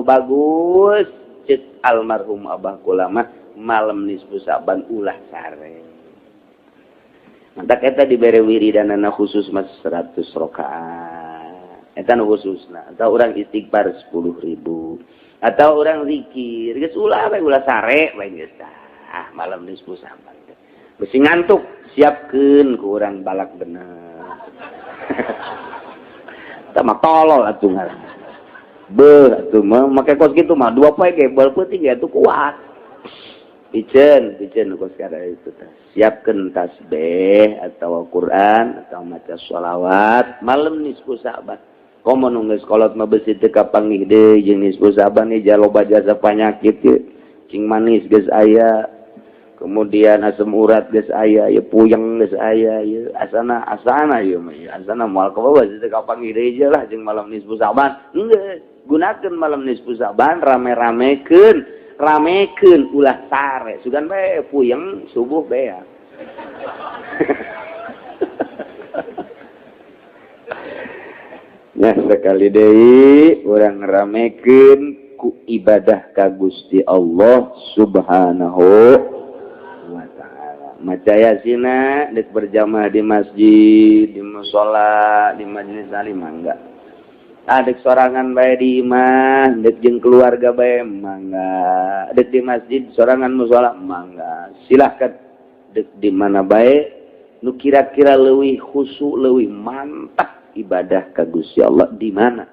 bagus cek almarhum Abah Kulama malam nisfu Saban ulah sare. Mantak eta dibere wiridanana khusus mas 100 rakaat. Eta nu khususna. Atau urang istighfar 10.000. Atau urang zikir geus ulah bae ulah sare bae geus tah. Malam nisfu Saban. Besi ngantuk siapkeun ku urang balak bener. Eta mah tolol atuh ngaran. Beuh atuh mah make kos kitu mah 2 poe ge bal peuting ge atuh kuat. Piceun kos kada itu teh. Siapkeun tasbih atau Al-Qur'an atau maca sholawat malam nisfu Saban. Komo nu geus kolot mah beusi teu kapanggih deui jeung nisfu Saban ieu jaloba jasa panyakit ye. Cing manis geus aya. Kemudian asam urat geus aya, ya puyeng geus aya, ya asana ieu mah. Asana moal ka bawah teu kapanggih deui je lah jeung malam nisfu Saban. Enggeus, gunakeun malam nisfu Saban rame-ramekeun ulah sare. Sugan bae puyeng subuh bea. Nah, sekali deui urang ramekeun ku ibadah ka Gusti Allah Subhanahu maca yasina dek berjamaah di masjid, di mushola, di majelis alim mangga. Dek sorangan bae di imah, dek jeung keluarga bae mangga. Dek di masjid sorangan mushola mangga. Silahkan dek di mana bae nu kira-kira leuwih khusyuk, leuwih mantap ibadah ka Gusti Allah di mana?